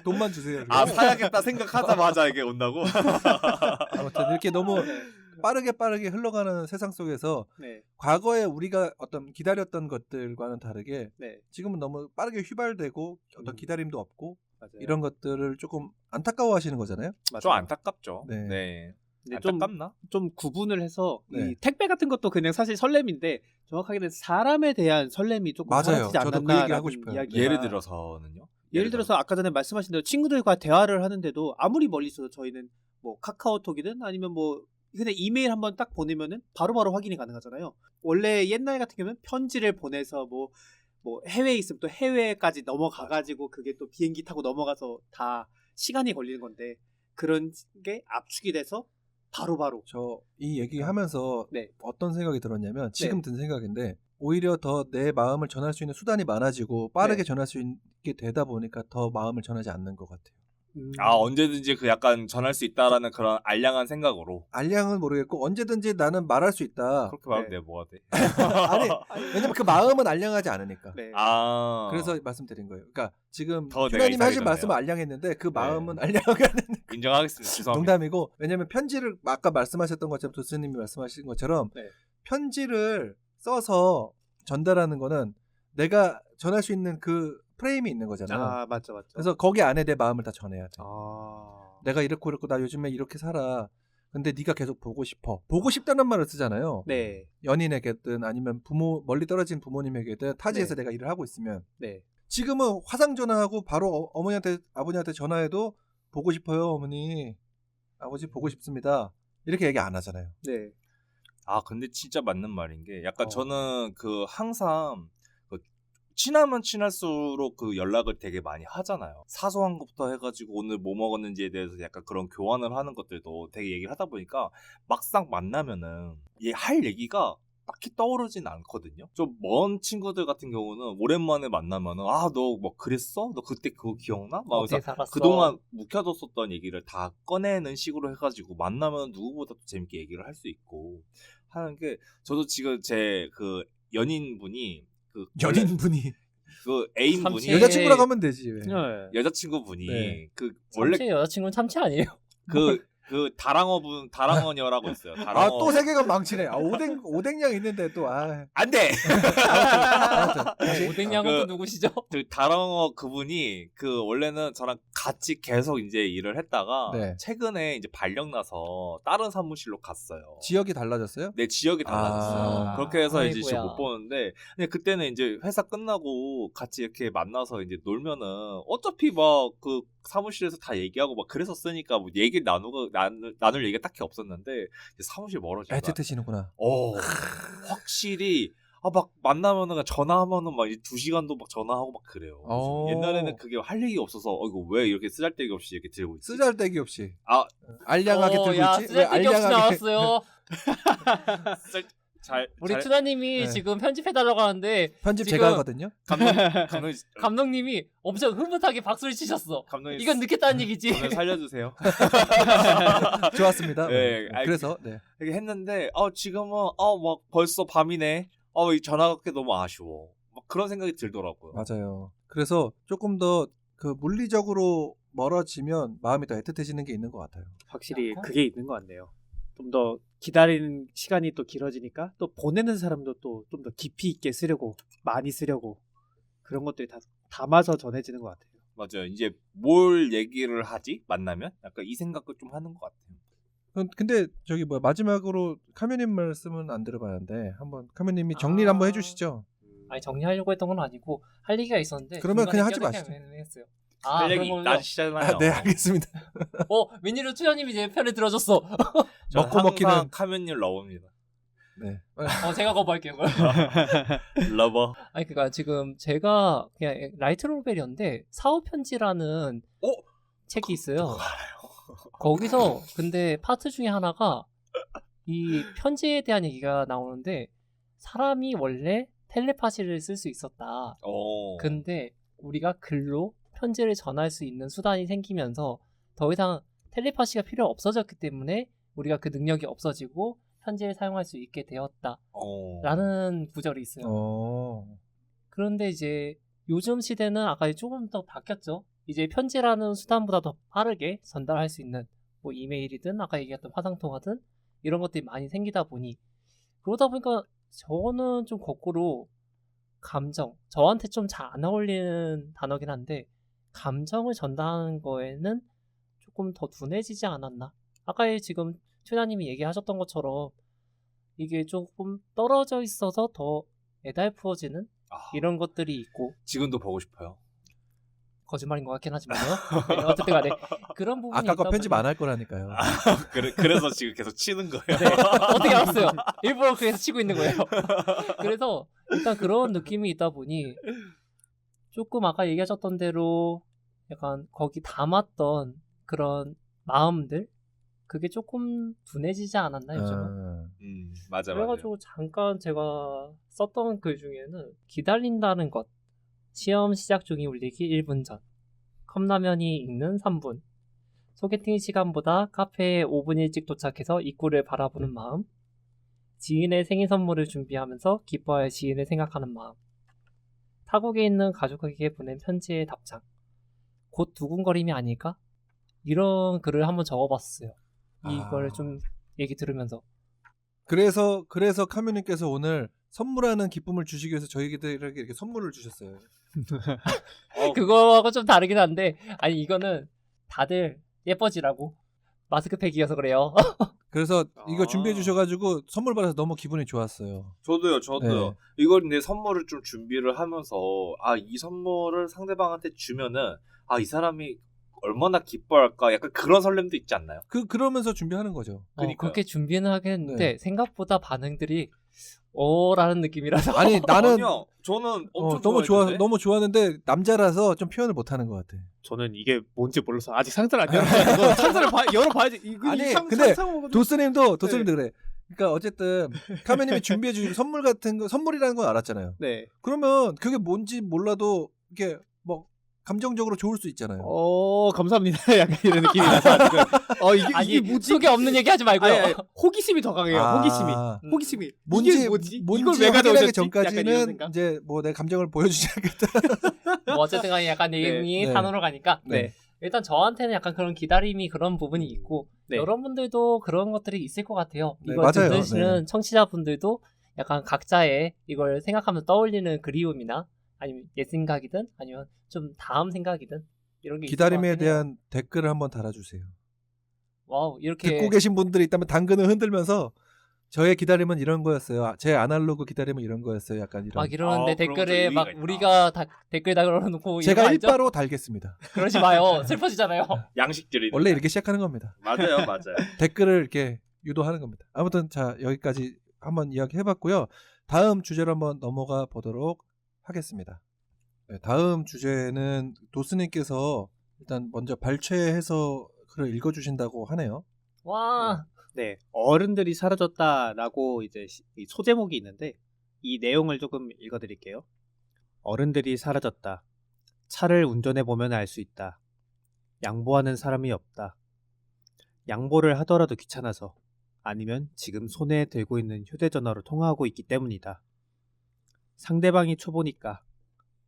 돈만 주세요. 아 사야겠다 생각하자마자 이게 온다고? 아무튼 이렇게 너무 빠르게 흘러가는 세상 속에서 네. 과거에 우리가 어떤 기다렸던 것들과는 다르게 네. 지금은 너무 빠르게 휘발되고 어떤 음. 기다림도 없고 맞아요. 이런 것들을 조금 안타까워하시는 거잖아요. 맞아요. 좀 안타깝죠. 네. 네. 근데 좀 안타깝나? 구분을 해서 네. 이 택배 같은 것도 그냥 사실 설렘인데 정확하게는 사람에 대한 설렘이 조금 맞아요. 사라지지 저도 그 않았나 얘기 하고 싶어요. 예를 들어서는요? 예를 들어서 아까 전에 말씀하신 대로 친구들과 대화를 하는데도 아무리 멀리 있어도 저희는 뭐 카카오톡이든 아니면 뭐 그냥 이메일 한번 딱 보내면은 바로바로 확인이 가능하잖아요. 원래 옛날 같은 경우는 편지를 보내서 뭐 해외에 있으면 또 해외까지 넘어가가지고 그게 또 비행기 타고 넘어가서 다 시간이 걸리는 건데 그런 게 압축이 돼서 바로바로. 저 이 얘기하면서 네. 어떤 생각이 들었냐면 지금 든 생각인데 오히려 더 내 마음을 전할 수 있는 수단이 많아지고 빠르게 네. 전할 수 있게 되다 보니까 더 마음을 전하지 않는 것 같아요. 언제든지 그 약간 전할 수 있다라는 그런 알량한 생각으로 알량은 모르겠고 언제든지 나는 말할 수 있다. 그렇게 말하면 네. 내가 뭐가 돼? 아니 왜냐면 그 마음은 알량하지 않으니까. 네. 아 그래서 말씀드린 거예요. 그러니까 지금 더 내가 휴나님이 하신 이상해졌네요. 말씀은 알량했는데 그 마음은 네. 알량하지 않은 인정하겠습니다. 죄송합니다. 농담이고 왜냐면 편지를 아까 말씀하셨던 것처럼 도스님이 말씀하신 것처럼 네. 편지를 써서 전달하는 거는 내가 전할 수 있는 그 프레임이 있는 거잖아요. 아 맞죠. 그래서 거기 안에 내 마음을 다 전해야 돼. 아 내가 이렇고 나 요즘에 이렇게 살아. 근데 네가 계속 보고 싶어. 보고 싶다는 말을 쓰잖아요. 네. 연인에게든 아니면 멀리 떨어진 부모님에게든 타지에서 내가 일을 하고 있으면 네. 지금은 화상 전화하고 바로 어머니한테 아버지한테 전화해도 보고 싶어요 어머니 아버지 보고 싶습니다 이렇게 얘기 안 하잖아요. 네. 아 근데 진짜 맞는 말인 게 약간 어. 저는 그 항상 그 친하면 친할수록 그 연락을 되게 많이 하잖아요. 사소한 것부터 해가지고 오늘 뭐 먹었는지에 대해서 약간 그런 교환을 하는 것들도 되게 얘기를 하다 보니까 막상 만나면은 할 얘기가 딱히 떠오르진 않거든요. 좀 먼 친구들 같은 경우는 오랜만에 만나면은 너 뭐 그랬어? 너 그때 그거 기억나? 막 어떻게 그래서 살았어? 그동안 묵혀뒀었던 얘기를 다 꺼내는 식으로 해가지고 만나면 누구보다 도 재밌게 얘기를 할 수 있고 하는 게 저도 지금 제 그 연인분이 그 연인분이 그 애인분이 참치. 여자친구라고 하면 되지 왜. 네. 여자친구분이 네. 그 원래 참치 여자친구는 참치 아니에요? 그 다랑어녀라고 있어요. 아 또 세계관 망치네. 오뎅양 있는데 또 안돼. 아무튼 다시. 오뎅양은 또 누구시죠? 그 다랑어 그분이 그 원래는 저랑 같이 계속 이제 일을 했다가 네. 최근에 이제 발령 나서 다른 사무실로 갔어요. 지역이 달라졌어요? 내 지역이 달라졌어요. 아. 그렇게 해서 이제 지금 아이고야. 못 보는데 그냥 그때는 이제 회사 끝나고 같이 이렇게 만나서 이제 놀면은 어차피 막 그 사무실에서 다 얘기하고 막 그랬었으니까 뭐 얘기를 나눌 얘기가 딱히 없었는데 이제 사무실 멀어지니까 애틋해지는구나. 확실히 막 만나면은 그냥 전화하면은 막 2시간도 막 전화하고 막 그래요. 옛날에는 그게 할 얘기가 없어서 이거 왜 이렇게 쓰잘데기 없이 이렇게 들고 있지? 쓰잘데기 없이. 아, 알량하게 들고 야, 있지? 왜 쓰잘데기 없이 알량하게? 나왔어요. 우리 잘 투나님이 네. 지금 편집해달라고 하는데 편집 지금 제가 하거든요. 감독님이 엄청 흐뭇하게 박수를 치셨어. 감독님 이건 늦겠다는 얘기지. 저는 살려주세요. 좋았습니다. 네, 그래서 네. 이렇게 했는데 지금은 막 벌써 밤이네. 이 전화가 너무 아쉬워. 막 그런 생각이 들더라고요. 맞아요. 그래서 조금 더 그 물리적으로 멀어지면 마음이 더 애틋해지는 게 있는 것 같아요. 확실히 그게 있는 것 같네요. 좀 더 기다리는 시간이 또 길어지니까 또 보내는 사람도 또 좀 더 깊이 있게 쓰려고 많이 쓰려고 그런 것들이 다 담아서 전해지는 것 같아요. 맞아요. 이제 뭘 얘기를 하지? 만나면? 약간 이 생각을 좀 하는 것 같아요. 근데 저기 마지막으로 카메님 말씀은 안 들어봤는데 한번 카메님이 정리를 한번 해주시죠. 아니 정리하려고 했던 건 아니고 할 얘기가 있었는데 그러면 그냥 하지 중간에 마시죠. 끼어들게 했어요. 할 얘기 그런 걸로? 나시잖아요. 네, 알겠습니다. 웬일로 투자님이 제 편에 들어줬어. 먹고 먹기는 카면님 러버입니다. 네. 제가 거부할게요. 그걸. 러버. 아니 그니까 지금 제가 그냥 라이트 노벨이었는데 사후 편지라는 책이 있어요. 거기서 근데 파트 중에 하나가 이 편지에 대한 얘기가 나오는데 사람이 원래 텔레파시를 쓸 수 있었다. 근데 우리가 글로 편지를 전할 수 있는 수단이 생기면서 더 이상 텔레파시가 필요 없어졌기 때문에 우리가 그 능력이 없어지고 편지를 사용할 수 있게 되었다. 라는 구절이 있어요. 그런데 이제 요즘 시대는 아까 조금 더 바뀌었죠. 이제 편지라는 수단보다 더 빠르게 전달할 수 있는 뭐 이메일이든 아까 얘기했던 화상통화든 이런 것들이 많이 생기다 보니 그러다 보니까 저는 좀 거꾸로 감정, 저한테 좀 잘 안 어울리는 단어긴 한데 감정을 전달하는 거에는 조금 더 둔해지지 않았나. 아까 지금 최다님이 얘기하셨던 것처럼 이게 조금 떨어져 있어서 더 애달프어지는 이런 것들이 있고 지금도 보고 싶어요. 거짓말인 것 같긴 하지만요. 네, 어쨌든 간에 그런 부분이 아까 거 있다 편집 보니- 안 할 거라니까요. 그래서 지금 계속 치는 거예요. 네, 어떻게 알았어요? 일부러 그래서 치고 있는 거예요. 그래서 일단 그런 느낌이 있다 보니 조금 아까 얘기하셨던 대로 약간 거기 담았던 그런 마음들 그게 조금 둔해지지 않았나 요즘은? 맞아. 그래가지고 잠깐 제가 썼던 글 중에는 기다린다는 것 시험 시작 중이 울리기 1분 전 컵라면이 익는 3분 소개팅 시간보다 카페에 5분 일찍 도착해서 입구를 바라보는 마음 지인의 생일 선물을 준비하면서 기뻐할 지인을 생각하는 마음 타국에 있는 가족에게 보낸 편지의 답장 곧 두근거림이 아닐까? 이런 글을 한번 적어봤어요. 이걸 좀 얘기 들으면서 그래서 카메님께서 오늘 선물하는 기쁨을 주시기 위해서 저희들에게 이렇게 선물을 주셨어요. 그거하고 좀 다르긴 한데 아니 이거는 다들 예뻐지라고 마스크팩이어서 그래요. 그래서 이거 준비해 주셔가지고 선물 받아서 너무 기분이 좋았어요. 저도요. 네. 이걸 근데 선물을 좀 준비를 하면서 이 선물을 상대방한테 주면은 이 사람이 얼마나 기뻐할까 약간 그런 설렘도 있지 않나요? 그러면서 준비하는 거죠. 그러니까요. 그렇게 준비는 하겠는데 네. 생각보다 반응들이 라는 느낌이라서 아니 나는 아니요. 저는 엄청 너무 너무 좋았는데 남자라서 좀 표현을 못하는 것 같아. 저는 이게 뭔지 몰라서 아직 상자를 안 열어가지고 상자를 열어봐야지. 아니, 근데 도스님도 네. 그래. 그러니까 어쨌든 카메님이 준비해 주신 선물 같은 거 선물이라는 건 알았잖아요. 네. 그러면 그게 뭔지 몰라도 이게 뭐 감정적으로 좋을 수 있잖아요. 감사합니다. 약간 이런 느낌이 나서 지금 아니 이게 뭐지? 속에 없는 얘기 하지 말고요. 아니, 호기심이 더 강해요. 호기심이. 이게 뭔지 이걸 왜 확인하기 가져오셨지? 약간 이런 전까지는 생각? 이제 뭐 내 감정을 보여주지 않겠다. 뭐 어쨌든 간에 약간 내용이 네. 산으로 가니까 네. 일단 저한테는 약간 그런 기다림이 그런 부분이 있고 네. 여러분들도 그런 것들이 있을 것 같아요. 네, 이걸 맞아요. 들으시는 청취자분들도 약간 각자의 이걸 생각하면서 떠올리는 그리움이나 아니면 옛 생각이든 아니면 좀 다음 생각이든 이런 게 기다림에 있을 것 같긴 해요. 대한 댓글을 한번 달아주세요. 와우 이렇게 듣고 계신 분들이 있다면 당근을 흔들면서 저의 기다림은 이런 거였어요. 제 아날로그 기다림은 이런 거였어요. 약간 이런. 막 이러는데 그런 댓글에 것도 막 의미가 있다. 우리가 댓글 달아놓고 이런 제가 거 알죠? 일바로 달겠습니다. 그러지 마요. 슬퍼지잖아요. 양식들이 원래 이렇게 시작하는 겁니다. 맞아요, 맞아요. 댓글을 이렇게 유도하는 겁니다. 아무튼 자 여기까지 한번 이야기해봤고요. 다음 주제로 한번 넘어가 보도록 하겠습니다. 네, 다음 주제는 도스님께서 일단 먼저 발췌해서 글을 읽어주신다고 하네요. 와. 네, 어른들이 사라졌다라고 이제 이 소제목이 있는데 이 내용을 조금 읽어드릴게요. 어른들이 사라졌다. 차를 운전해 보면 알 수 있다. 양보하는 사람이 없다. 양보를 하더라도 귀찮아서 아니면 지금 손에 들고 있는 휴대전화로 통화하고 있기 때문이다. 상대방이 초보니까,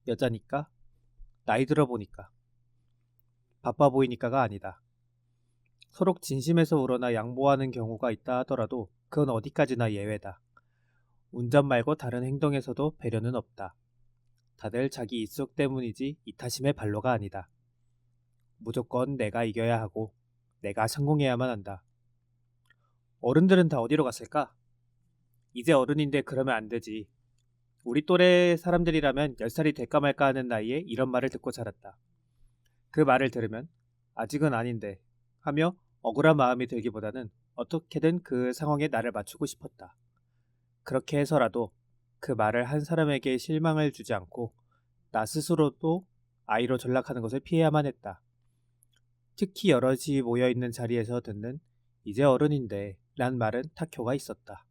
여자니까, 나이 들어 보니까, 바빠 보이니까가 아니다. 서로 진심에서 우러나 양보하는 경우가 있다 하더라도 그건 어디까지나 예외다. 운전 말고 다른 행동에서도 배려는 없다. 다들 자기 입속 때문이지 이타심의 발로가 아니다. 무조건 내가 이겨야 하고 내가 성공해야만 한다. 어른들은 다 어디로 갔을까? 이제 어른인데 그러면 안 되지. 우리 또래 사람들이라면 10살이 될까 말까 하는 나이에 이런 말을 듣고 자랐다. 그 말을 들으면 아직은 아닌데 하며 억울한 마음이 들기보다는 어떻게든 그 상황에 나를 맞추고 싶었다. 그렇게 해서라도 그 말을 한 사람에게 실망을 주지 않고 나 스스로도 아이로 전락하는 것을 피해야만 했다. 특히 여럿이 모여있는 자리에서 듣는 이제 어른인데 란 말은 탁효가 있었다.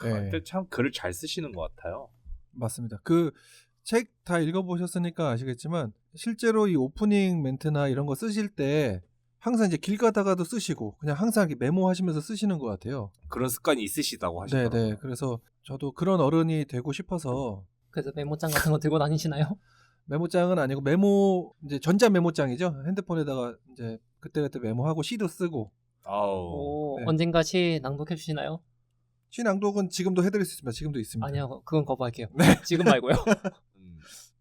네, 근데 참 글을 잘 쓰시는 것 같아요. 맞습니다. 그 책 다 읽어보셨으니까 아시겠지만 실제로 이 오프닝 멘트나 이런 거 쓰실 때 항상 이제 길 가다가도 쓰시고 그냥 항상 이렇게 메모하시면서 쓰시는 것 같아요. 그런 습관이 있으시다고 하시더라고요. 네네. 그래서 저도 그런 어른이 되고 싶어서 그래서 메모장 같은 거 들고 다니시나요? 메모장은 아니고 메모 이제 전자 메모장이죠. 핸드폰에다가 이제 그때그때 메모하고 시도 쓰고 아우. 네. 언젠가 시 낭독해 주시나요? 시 낭독은 지금도 해드릴 수 있습니다. 지금도 있습니다. 아니요, 그건 거부할게요. 네. 지금 말고요.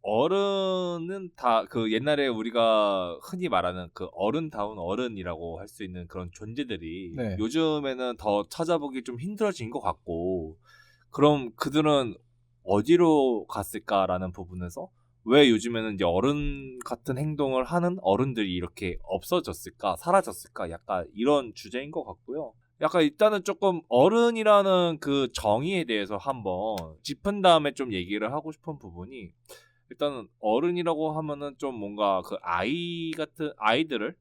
어른은 다 그 옛날에 우리가 흔히 말하는 그 어른다운 어른이라고 할 수 있는 그런 존재들이 네. 요즘에는 더 찾아보기 좀 힘들어진 것 같고, 그럼 그들은 어디로 갔을까라는 부분에서 왜 요즘에는 이제 어른 같은 행동을 하는 어른들이 이렇게 없어졌을까, 사라졌을까, 약간 이런 주제인 것 같고요. 약간 일단은 조금 어른이라는 그 정의에 대해서 한번 짚은 다음에 좀 얘기를 하고 싶은 부분이, 일단은 어른이라고 하면은 좀 뭔가 그 아이 같은 아이들을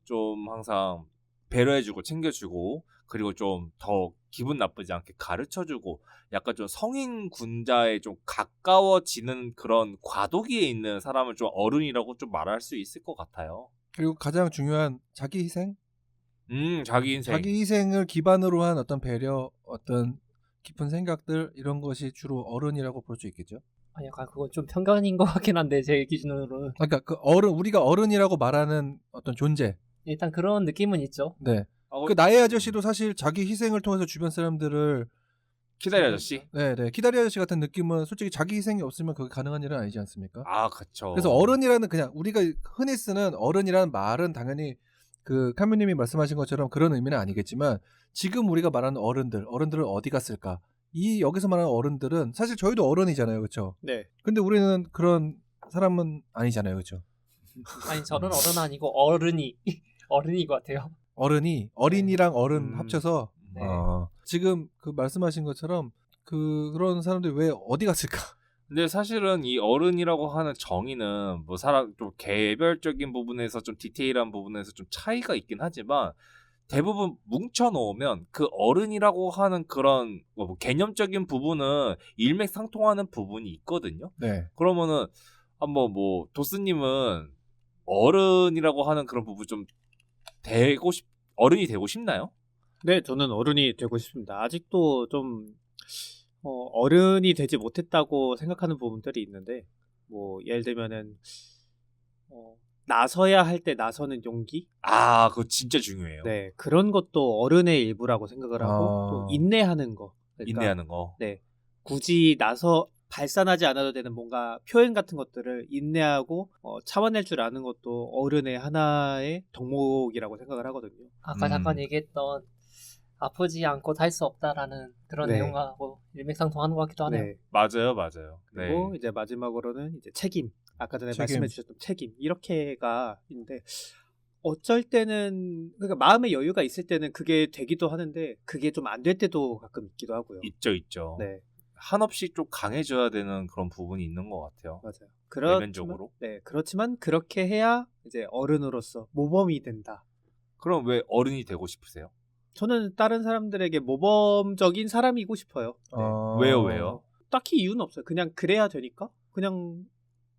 좀 항상 배려해주고 챙겨주고, 그리고 좀 더 기분 나쁘지 않게 가르쳐주고, 약간 좀 성인 군자에 좀 가까워지는 그런 과도기에 있는 사람을 좀 어른이라고 좀 말할 수 있을 것 같아요. 그리고 가장 중요한 자기 희생? 자기 인생. 자기 희생을 기반으로 한 어떤 배려, 어떤 깊은 생각들 이런 것이 주로 어른이라고 볼 수 있겠죠. 아니, 약간 그건 좀 편견인 것 같긴 한데 제 기준으로는 그러니까 그 어른 우리가 어른이라고 말하는 어떤 존재. 일단 그런 느낌은 있죠. 네. 아, 그 나의 아저씨도 사실 자기 희생을 통해서 주변 사람들을 기다려 아저씨. 네네 기다리 아저씨 같은 느낌은 솔직히 자기 희생이 없으면 그게 가능한 일은 아니지 않습니까? 아, 그쵸. 그래서 어른이라는 그냥 우리가 흔히 쓰는 어른이라는 말은 당연히 그 카뮤님이 말씀하신 것처럼 그런 의미는 아니겠지만 지금 우리가 말하는 어른들은 어디 갔을까? 이 여기서 말하는 어른들은 사실 저희도 어른이잖아요, 그렇죠? 네. 근데 우리는 그런 사람은 아니잖아요, 그렇죠? 아니, 저는 어른 아니고 어른이 어른인 것 같아요. 어린이랑 어른 음. 합쳐서 네. 지금 그 말씀하신 것처럼 그런 사람들이 왜 어디 갔을까? 근데 사실은 이 어른이라고 하는 정의는 뭐 사람 좀 개별적인 부분에서 좀 디테일한 부분에서 좀 차이가 있긴 하지만, 대부분 뭉쳐 놓으면 그 어른이라고 하는 그런 뭐 개념적인 부분은 일맥상통하는 부분이 있거든요. 네. 그러면은 한번 뭐 도스님은 어른이라고 하는 그런 부분 좀 어른이 되고 싶나요? 네, 저는 어른이 되고 싶습니다. 아직도 좀 어른이 되지 못했다고 생각하는 부분들이 있는데, 뭐 예를 들면은 나서야 할 때 나서는 용기, 아, 그거 진짜 중요해요. 네, 그런 것도 어른의 일부라고 생각을 하고, 또 인내하는 거, 그러니까, 인내하는 거. 네, 굳이 발산하지 않아도 되는 뭔가 표현 같은 것들을 인내하고 참아낼 줄 아는 것도 어른의 하나의 덕목이라고 생각을 하거든요. 아까 음. 잠깐 얘기했던 아프지 않고 살 수 없다라는 그런 네. 내용하고 일맥상통하는 것 같기도 하네요. 네. 맞아요, 맞아요. 그리고 네. 이제 마지막으로는 이제 책임. 아까 전에 책임. 말씀해 주셨던 책임. 이렇게가 있는데 어쩔 때는 그러니까 마음의 여유가 있을 때는 그게 되기도 하는데 그게 좀 안 될 때도 가끔 있기도 하고요. 있죠. 네, 한없이 좀 강해져야 되는 그런 부분이 있는 것 같아요. 맞아요. 내면적으로. 네, 그렇지만 그렇게 해야 이제 어른으로서 모범이 된다. 그럼 왜 어른이 되고 싶으세요? 저는 다른 사람들에게 모범적인 사람이고 싶어요. 네. 왜요? 딱히 이유는 없어요. 그냥 그래야 되니까. 그냥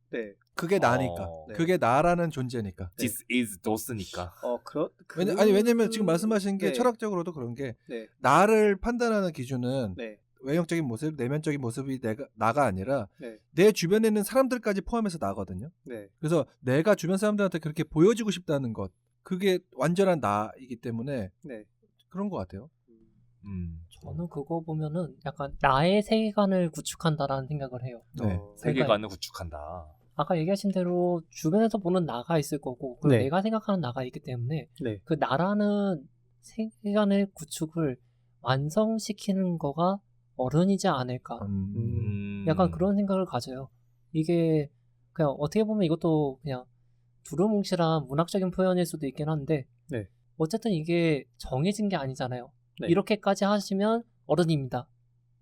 네. 그게 나니까. 네. 그게 나라는 존재니까. This is 도스니까. 왜냐면 지금 말씀하신 게 네. 철학적으로도 그런 게 네. 나를 판단하는 기준은 네. 외형적인 모습, 내면적인 모습이 나가 아니라 네. 내 주변에 있는 사람들까지 포함해서 나거든요. 네. 그래서 내가 주변 사람들한테 그렇게 보여지고 싶다는 것, 그게 완전한 나이기 때문에 네. 그런 것 같아요. 저는 그거 보면은 약간 나의 세계관을 구축한다라는 생각을 해요. 네. 세계관을 구축한다. 아까 얘기하신 대로 주변에서 보는 나가 있을 거고 그리고 네. 내가 생각하는 나가 있기 때문에 네. 그 나라는 세계관의 구축을 완성시키는 거가 어른이지 않을까. 약간 그런 생각을 가져요. 이게 그냥 어떻게 보면 이것도 그냥 두루뭉실한 문학적인 표현일 수도 있긴 한데 네. 어쨌든 이게 정해진 게 아니잖아요. 네. 이렇게까지 하시면 어른입니다.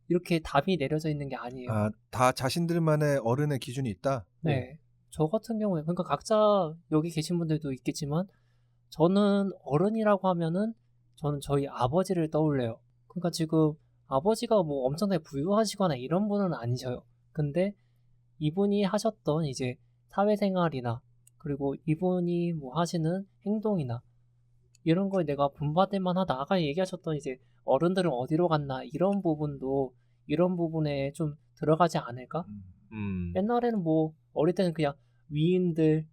이렇게 답이 내려져 있는 게 아니에요. 다 자신들만의 어른의 기준이 있다. 네. 저 같은 경우에 그러니까 각자 여기 계신 분들도 있겠지만 저는 어른이라고 하면은 저는 저희 아버지를 떠올려요. 그러니까 지금 아버지가 뭐 엄청나게 부유하시거나 이런 분은 아니셔요. 근데 이분이 하셨던 이제 사회생활이나 그리고 이분이 뭐 하시는 행동이나 이런 거에 내가 본받을 만하다. 아까 얘기하셨던 이제 어른들은 어디로 갔나 이런 부분도 이런 부분에 좀 들어가지 않을까? 옛날에는 뭐 어릴 때는 그냥 위인들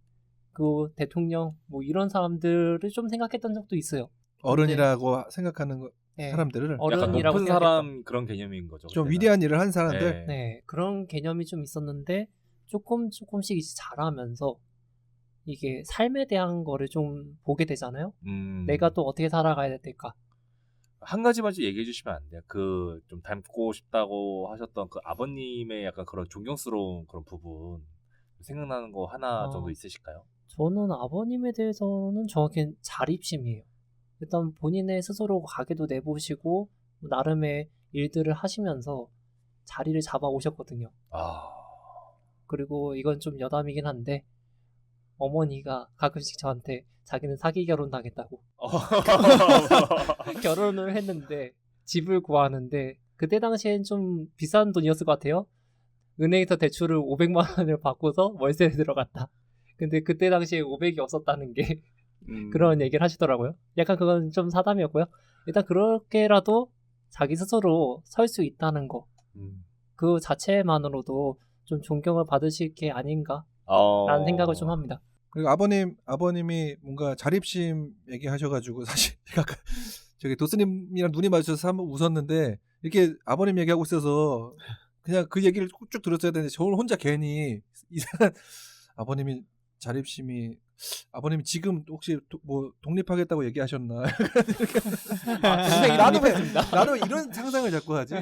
그 대통령 뭐 이런 사람들을 좀 생각했던 적도 있어요. 어른이라고 생각하는 네. 사람들을 약간 어른이라고 높은 생각했던. 사람 그런 개념인 거죠. 좀 그때는. 위대한 일을 한 사람들. 네, 그런 개념이 좀 있었는데 조금씩 이제 자라면서 이게 삶에 대한 거를 좀 보게 되잖아요. 내가 또 어떻게 살아가야 될까? 한 가지만 좀 얘기해 주시면 안 돼요? 그 좀 닮고 싶다고 하셨던 그 아버님의 약간 그런 존경스러운 그런 부분 생각나는 거 하나 정도 있으실까요? 저는 아버님에 대해서는 정확히 자립심이에요. 일단 본인의 스스로 가게도 내보시고 나름의 일들을 하시면서 자리를 잡아 오셨거든요. 그리고 이건 좀 여담이긴 한데 어머니가 가끔씩 저한테 자기는 사기 결혼 당했다고 결혼을 했는데 집을 구하는데 그때 당시엔 좀 비싼 돈이었을 것 같아요. 은행에서 대출을 500만 원을 받고서 월세에 들어갔다. 근데 그때 당시에 500이 없었다는 게 그런 얘기를 하시더라고요. 약간 그건 좀 사담이었고요. 일단 그렇게라도 자기 스스로 설 수 있다는 거. 그 자체만으로도 좀 존경을 받으실 게 아닌가 라는 생각을 좀 합니다. 그리고 아버님이 뭔가 자립심 얘기하셔가지고 사실 제가 저기 도스님이랑 눈이 마주쳐서 한번 웃었는데 이렇게 아버님 얘기하고 있어서 그냥 그 얘기를 쭉 들었어야 되는데 저 혼자 괜히 이상한 아버님이 자립심이 아버님이 지금 혹시 뭐 독립하겠다고 얘기하셨나? 나도 이런 상상을 자꾸 하지.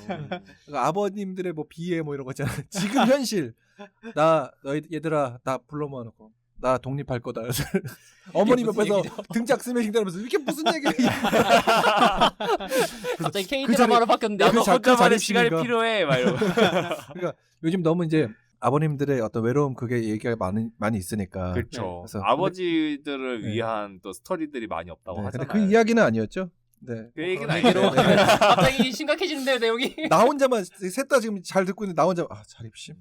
그러니까 아버님들의 뭐 비애 뭐 이런 거 있잖아. 지금 현실 너희 얘들아 나 불러 모아놓고 나 독립할 거다. 어머님 옆에서 등짝 스매싱 따르면서 이게 무슨 얘기야? 갑자기 K 드라마로 바뀌었는데 나도 그 혼자만의 시간이 자립심인가? 필요해. 막 이러고. 그러니까 요즘 너무 이제 아버님들의 어떤 외로움 그게 얘기가 많이 있으니까. 그렇죠. 그래서 아버지들을 네. 위한 또 스토리들이 많이 없다고 네, 근데 하잖아요. 그 이야기는 아니었죠. 네. 그 얘기는 얘기로 아니죠. 갑자기 심각해지는데요 내용이. 나 혼자만 셋 다 지금 잘 듣고 있는데 나 혼자 자립심.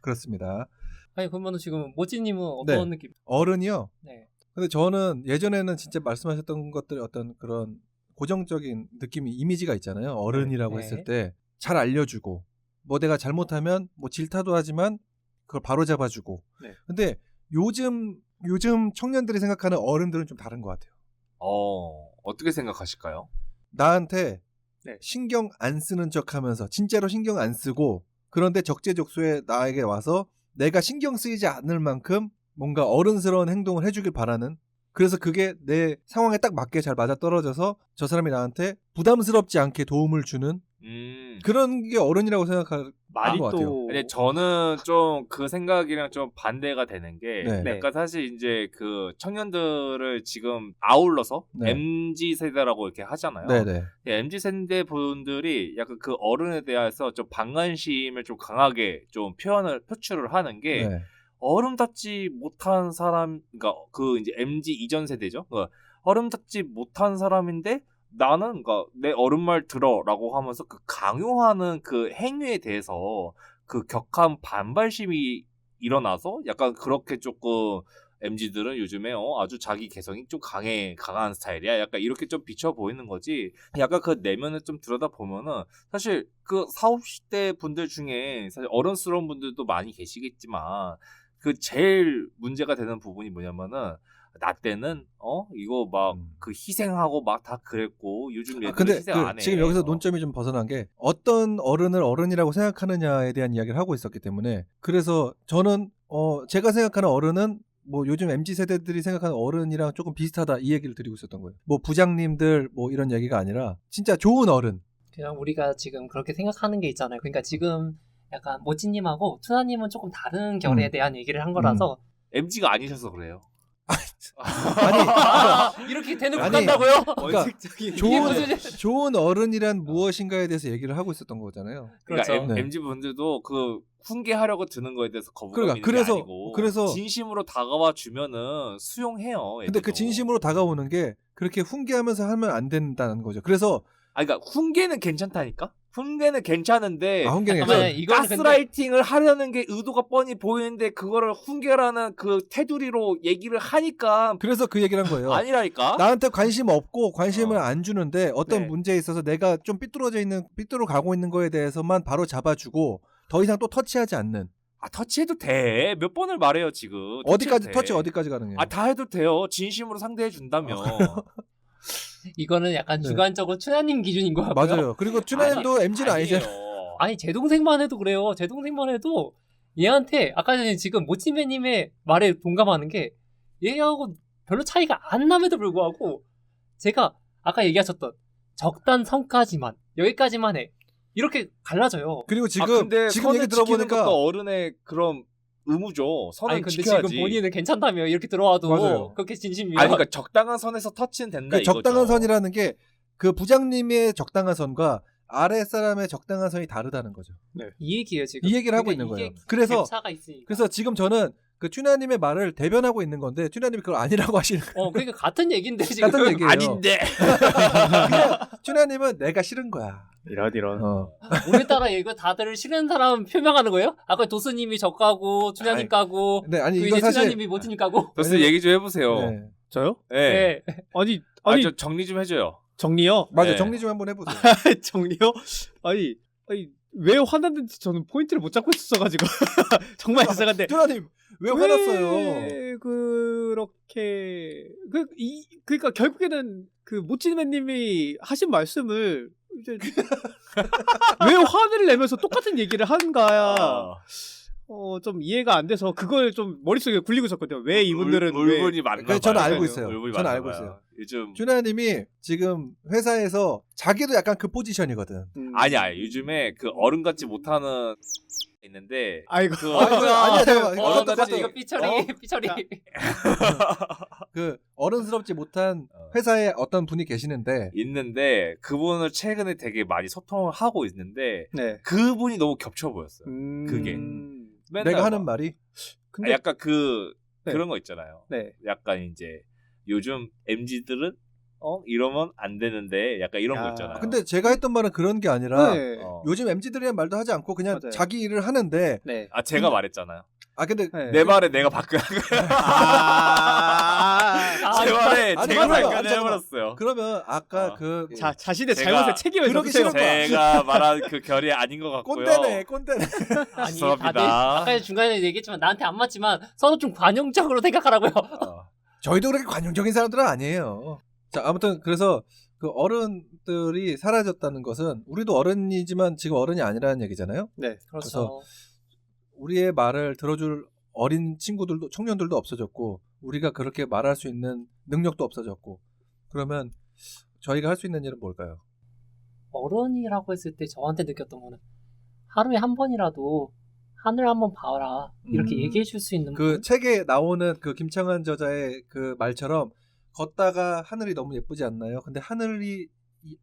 그렇습니다. 아니 그러면 지금 모찌님은 네. 어떤 느낌? 어른이요. 네. 근데 저는 예전에는 진짜 말씀하셨던 것들의 어떤 그런 고정적인 느낌이 이미지가 있잖아요. 어른이라고 네. 했을 때 잘 알려주고 뭐 내가 잘못하면 뭐 질타도 하지만 그걸 바로 잡아주고. 네. 근데 요즘 청년들이 생각하는 어른들은 좀 다른 것 같아요. 어떻게 생각하실까요? 나한테 네. 신경 안 쓰는 척하면서 진짜로 신경 안 쓰고 그런데 적재적소에 나에게 와서 내가 신경 쓰이지 않을 만큼 뭔가 어른스러운 행동을 해주길 바라는 그래서 그게 내 상황에 딱 맞게 잘 맞아떨어져서 저 사람이 나한테 부담스럽지 않게 도움을 주는 그런 게 어른이라고 생각하는 말이 것 같아요. 또 근데 저는 좀 그 생각이랑 좀 반대가 되는 게 네. 약간 사실 이제 그 청년들을 지금 아울러서 네. MZ 세대라고 이렇게 하잖아요. 네네. MZ 세대 분들이 약간 그 어른에 대해서 좀 반관심을 좀 강하게 좀 표출을 하는 게 네. 어른답지 못한 사람, 그러니까 그 이제 MZ 이전 세대죠. 그러니까 어른답지 못한 사람인데 나는 그러니까 내 어른 말 들어라고 하면서 그 강요하는 그 행위에 대해서 그 격한 반발심이 일어나서 약간 그렇게 조금 MZ들은 요즘에 아주 자기 개성이 좀 강한 스타일이야. 약간 이렇게 좀 비춰 보이는 거지. 약간 그 내면을 좀 들여다 보면은 사실 그 40, 50대 분들 중에 사실 어른스러운 분들도 많이 계시겠지만 그 제일 문제가 되는 부분이 뭐냐면은 나 때는 이거 막 그 희생하고 막 다 그랬고 요즘 애들은 근데 희생 안 해. 지금 여기서 논점이 좀 벗어난 게 어떤 어른을 어른이라고 생각하느냐에 대한 이야기를 하고 있었기 때문에 그래서 저는 제가 생각하는 어른은 뭐 요즘 MZ 세대들이 생각하는 어른이랑 조금 비슷하다 이 얘기를 드리고 있었던 거예요. 뭐 부장님들 뭐 이런 얘기가 아니라 진짜 좋은 어른. 그냥 우리가 지금 그렇게 생각하는 게 있잖아요. 그러니까 지금 약간 모찌님하고 투나님은 조금 다른 결에 대한 얘기를 한 거라서 MZ가 아니셔서 그래요. 아니 이렇게 대놓고 아니, 간다고요? 그러니까 원칙적인 좋은 어른이란 무엇인가에 대해서 얘기를 하고 있었던 거잖아요. 그러니까 그렇죠. 네. MZ 분들도 그 훈계하려고 드는 거에 대해서 거부감이 있는 그래서- 게 아니고 그래서- 진심으로 다가와 주면은 수용해요. 근데 그 애들도. 진심으로 다가오는 게 그렇게 훈계하면서 하면 안 된다는 거죠. 그래서 그러니까 훈계는 괜찮다니까. 훈계는 괜찮은데 훈계는 잠깐만요. 괜찮아요. 이거는 근데 가스라이팅을 하려는 게 의도가 뻔히 보이는데 그거를 훈계라는 그 테두리로 얘기를 하니까 그래서 그 얘기를 한 거예요. 아니라니까. 나한테 관심 없고 관심을 어. 안 주는데 어떤 네. 문제에 있어서 내가 좀 삐뚤어 가고 있는 거에 대해서만 바로 잡아주고 더 이상 또 터치하지 않는. 터치해도 돼. 몇 번을 말해요 지금. 어디까지 돼. 터치 어디까지 가능해요? 다 해도 돼요. 진심으로 상대해 준다면. 이거는 약간 네. 주관적으로 투나님 기준인 것 같고요. 맞아요. 그리고 튜나님도 MZ는 아니잖아요. 아니에요. 아니 제 동생만 해도 그래요. 제 동생만 해도 얘한테 아까 전에 지금 모찌매님의 말에 동감하는 게 얘하고 별로 차이가 안 남에도 불구하고 제가 아까 얘기하셨던 적당선까지만 여기까지만 해 이렇게 갈라져요. 그리고 지금 근데 지금 얘기 선을 지키는 들어보니까 것도 어른의 그런 의무죠. 선을 아니 근데 지켜야지. 지금 본인은 괜찮다며 이렇게 들어와도 맞아요. 그렇게 진심이면 그러니까 적당한 선에서 터치는 된다 그 이거죠. 적당한 선이라는 게 그 부장님의 적당한 선과 아래 사람의 적당한 선이 다르다는 거죠. 이 얘기예요 지금. 이 얘기를 하고 그러니까 있는 이게 거예요. 그래서 갭차가 있으니까. 그래서 지금 저는 그 튜나님의 말을 대변하고 있는 건데 튜나님이 그걸 아니라고 하시는 거예요. 그러니까 같은 얘기인데 지금. 같은 얘기예요. 아닌데. 그냥 튜나님은 내가 싫은 거야. 이런 오늘따라 이거 다들 싫은 사람 표명하는 거예요? 아까 도스님이 저 까고 투냐님 까고 네, 아니 그 이거 이제 사실 투냐님이 모찌님 까고. 벌써 얘기 좀 해보세요. 네. 저요? 네. 네. 아니 저 정리 좀 해줘요. 정리요? 맞아 네. 정리 좀 한번 해보세요. 정리요? 아니 왜 화났는지 저는 포인트를 못 잡고 있었어가지고 정말 이상한데 튜나님 왜 화났어요? 왜 그렇게 그러니까 결국에는 그 모찌맨님이 하신 말씀을 이제 왜 화를 내면서 똑같은 얘기를 하는가 좀 이해가 안 돼서 그걸 좀 머릿속에 굴리고 있었거든요. 왜 이분들은 왜 울분이 많나 그래서 저는 봐요. 알고 있어요. 울분이 저는 많나 알고 봐요. 있어요. 요즘 튜나님이 지금 회사에서 자기도 약간 그 포지션이거든. 아니야. 요즘에 그 어른 같지 못하는 있는데 아이고 그 아니야 잠깐만. 어른 그것도- 같이 이거 삐처리. 그 어른스럽지 못한 회사에 어떤 분이 계시는데 있는데 그분을 최근에 되게 많이 소통을 하고 있는데 네. 그분이 너무 겹쳐 보였어요. 그게. 맨날 내가 하는 막- 말이 근데 약간 네. 그런 거 있잖아요. 네. 약간 이제 요즘 MZ들은 이러면 안 되는데 약간 이런 거 야. 있잖아요. 근데 제가 했던 말은 그런 게 아니라 네. 요즘 MZ들이란 말도 하지 않고 그냥 맞아요. 자기 일을 하는데 네. 제가 말했잖아요. 근데 네. 내 말에 내가 바꾸는 거야. 제 말에 아니, 제가 잠깐만, 바꾸는 해버렸어요. 그러면 아까 어. 그 자신의 제가 잘못에 책임을 그러기 져주세요. 싫은 거야. 제가 말한 그 결이 아닌 것 같고요. 꼰대네. 아니 죄송합니다. 다들 아까 중간에 얘기했지만 나한테 안 맞지만 서로 좀 관용적으로 생각하라고요. 저희도 그렇게 관용적인 사람들은 아니에요. 자, 아무튼 그래서 그 어른들이 사라졌다는 것은 우리도 어른이지만 지금 어른이 아니라는 얘기잖아요. 네. 그렇죠. 우리의 말을 들어줄 어린 친구들도 청년들도 없어졌고 우리가 그렇게 말할 수 있는 능력도 없어졌고 그러면 저희가 할 수 있는 일은 뭘까요? 어른이라고 했을 때 저한테 느꼈던 거는 하루에 한 번이라도 하늘 한번 봐라 이렇게 얘기해 줄 수 있는 그 분? 책에 나오는 그 김창완 저자의 그 말처럼 걷다가 하늘이 너무 예쁘지 않나요? 근데 하늘이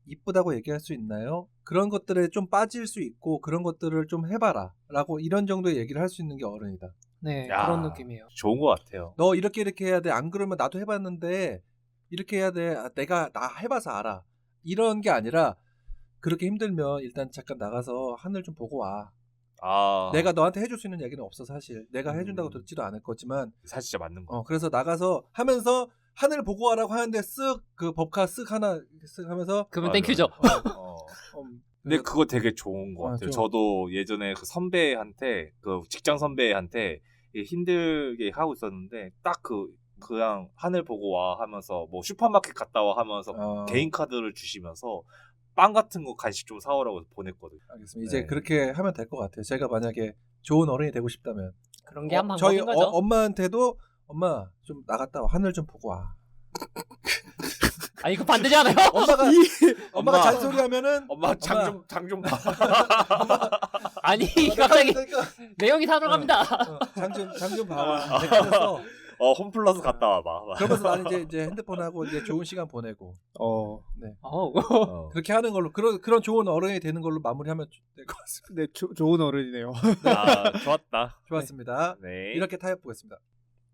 이쁘다고 얘기할 수 있나요? 그런 것들에 좀 빠질 수 있고 그런 것들을 좀 해봐라 라고 이런 정도의 얘기를 할 수 있는 게 어른이다. 네, 야. 그런 느낌이에요. 좋은 것 같아요. 너 이렇게 해야 돼. 안 그러면 나도 해봤는데 이렇게 해야 돼. 내가 나 해봐서 알아. 이런 게 아니라 그렇게 힘들면 일단 잠깐 나가서 하늘 좀 보고 와. 아, 내가 너한테 해줄 수 있는 얘기는 없어 사실. 내가 해준다고 듣지도 않을 거지만 사실 진짜 맞는 거. 그래서 나가서 하면서 하늘 보고 와라고 하는데 쓱 그 법카 쓱 하나 쓱 하면서 그러면 맞아요. 땡큐죠. 근데 그거 되게 좋은 것 아, 같아요. 좀- 저도 예전에 그 선배한테, 그 직장 선배한테 힘들게 하고 있었는데, 딱 그냥 하늘 보고 와 하면서, 뭐 슈퍼마켓 갔다 와 하면서 개인 카드를 주시면서, 빵 같은 거 간식 좀 사오라고 보냈거든요. 알겠습니다. 이제 네. 그렇게 하면 될 것 같아요. 제가 만약에 좋은 어른이 되고 싶다면 그런 게 한 저희 방법인 거죠. 엄마한테도 엄마 좀 나갔다 와. 하늘 좀 보고 와. 아 이거 반대잖아요. 엄마가 엄마. 잔소리하면은 엄마 장 좀 봐. 아니 갑자기 그러니까 내용이 다 들어갑니다. 장좀 봐와. 그래서 홈플러스 갔다 와봐. 그러면서 나는 이제 핸드폰하고 이제 좋은 시간 보내고 어, 어. 그렇게 하는 걸로 그런 좋은 어른이 되는 걸로 마무리하면 될 것 같습니다. 네, 좋은 어른이네요. 아, 좋았다. 좋았습니다. 네. 이렇게 타협 보겠습니다.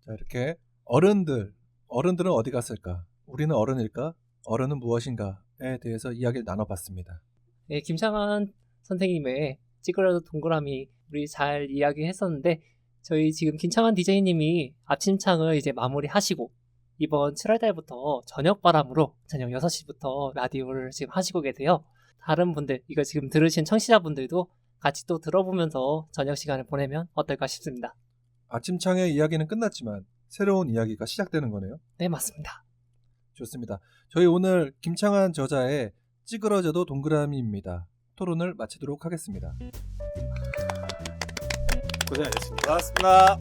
자 이렇게 어른들은 어디 갔을까? 우리는 어른일까? 어른은 무엇인가에 대해서 이야기를 나눠봤습니다. 네, 김창완 선생님의 찌그러도 동그라미 우리 잘 이야기했었는데 저희 지금 김창완 DJ님이 아침창을 이제 마무리하시고 이번 7월달부터 저녁 바람으로 저녁 6시부터 라디오를 지금 하시고 계세요. 다른 분들 이거 지금 들으신 청취자분들도 같이 또 들어보면서 저녁 시간을 보내면 어떨까 싶습니다. 아침창의 이야기는 끝났지만 새로운 이야기가 시작되는 거네요. 네, 맞습니다. 좋습니다. 저희 오늘 김창완 저자의 찌그러져도 동그라미입니다. 토론을 마치도록 하겠습니다. 고생하셨습니다. 고맙습니다.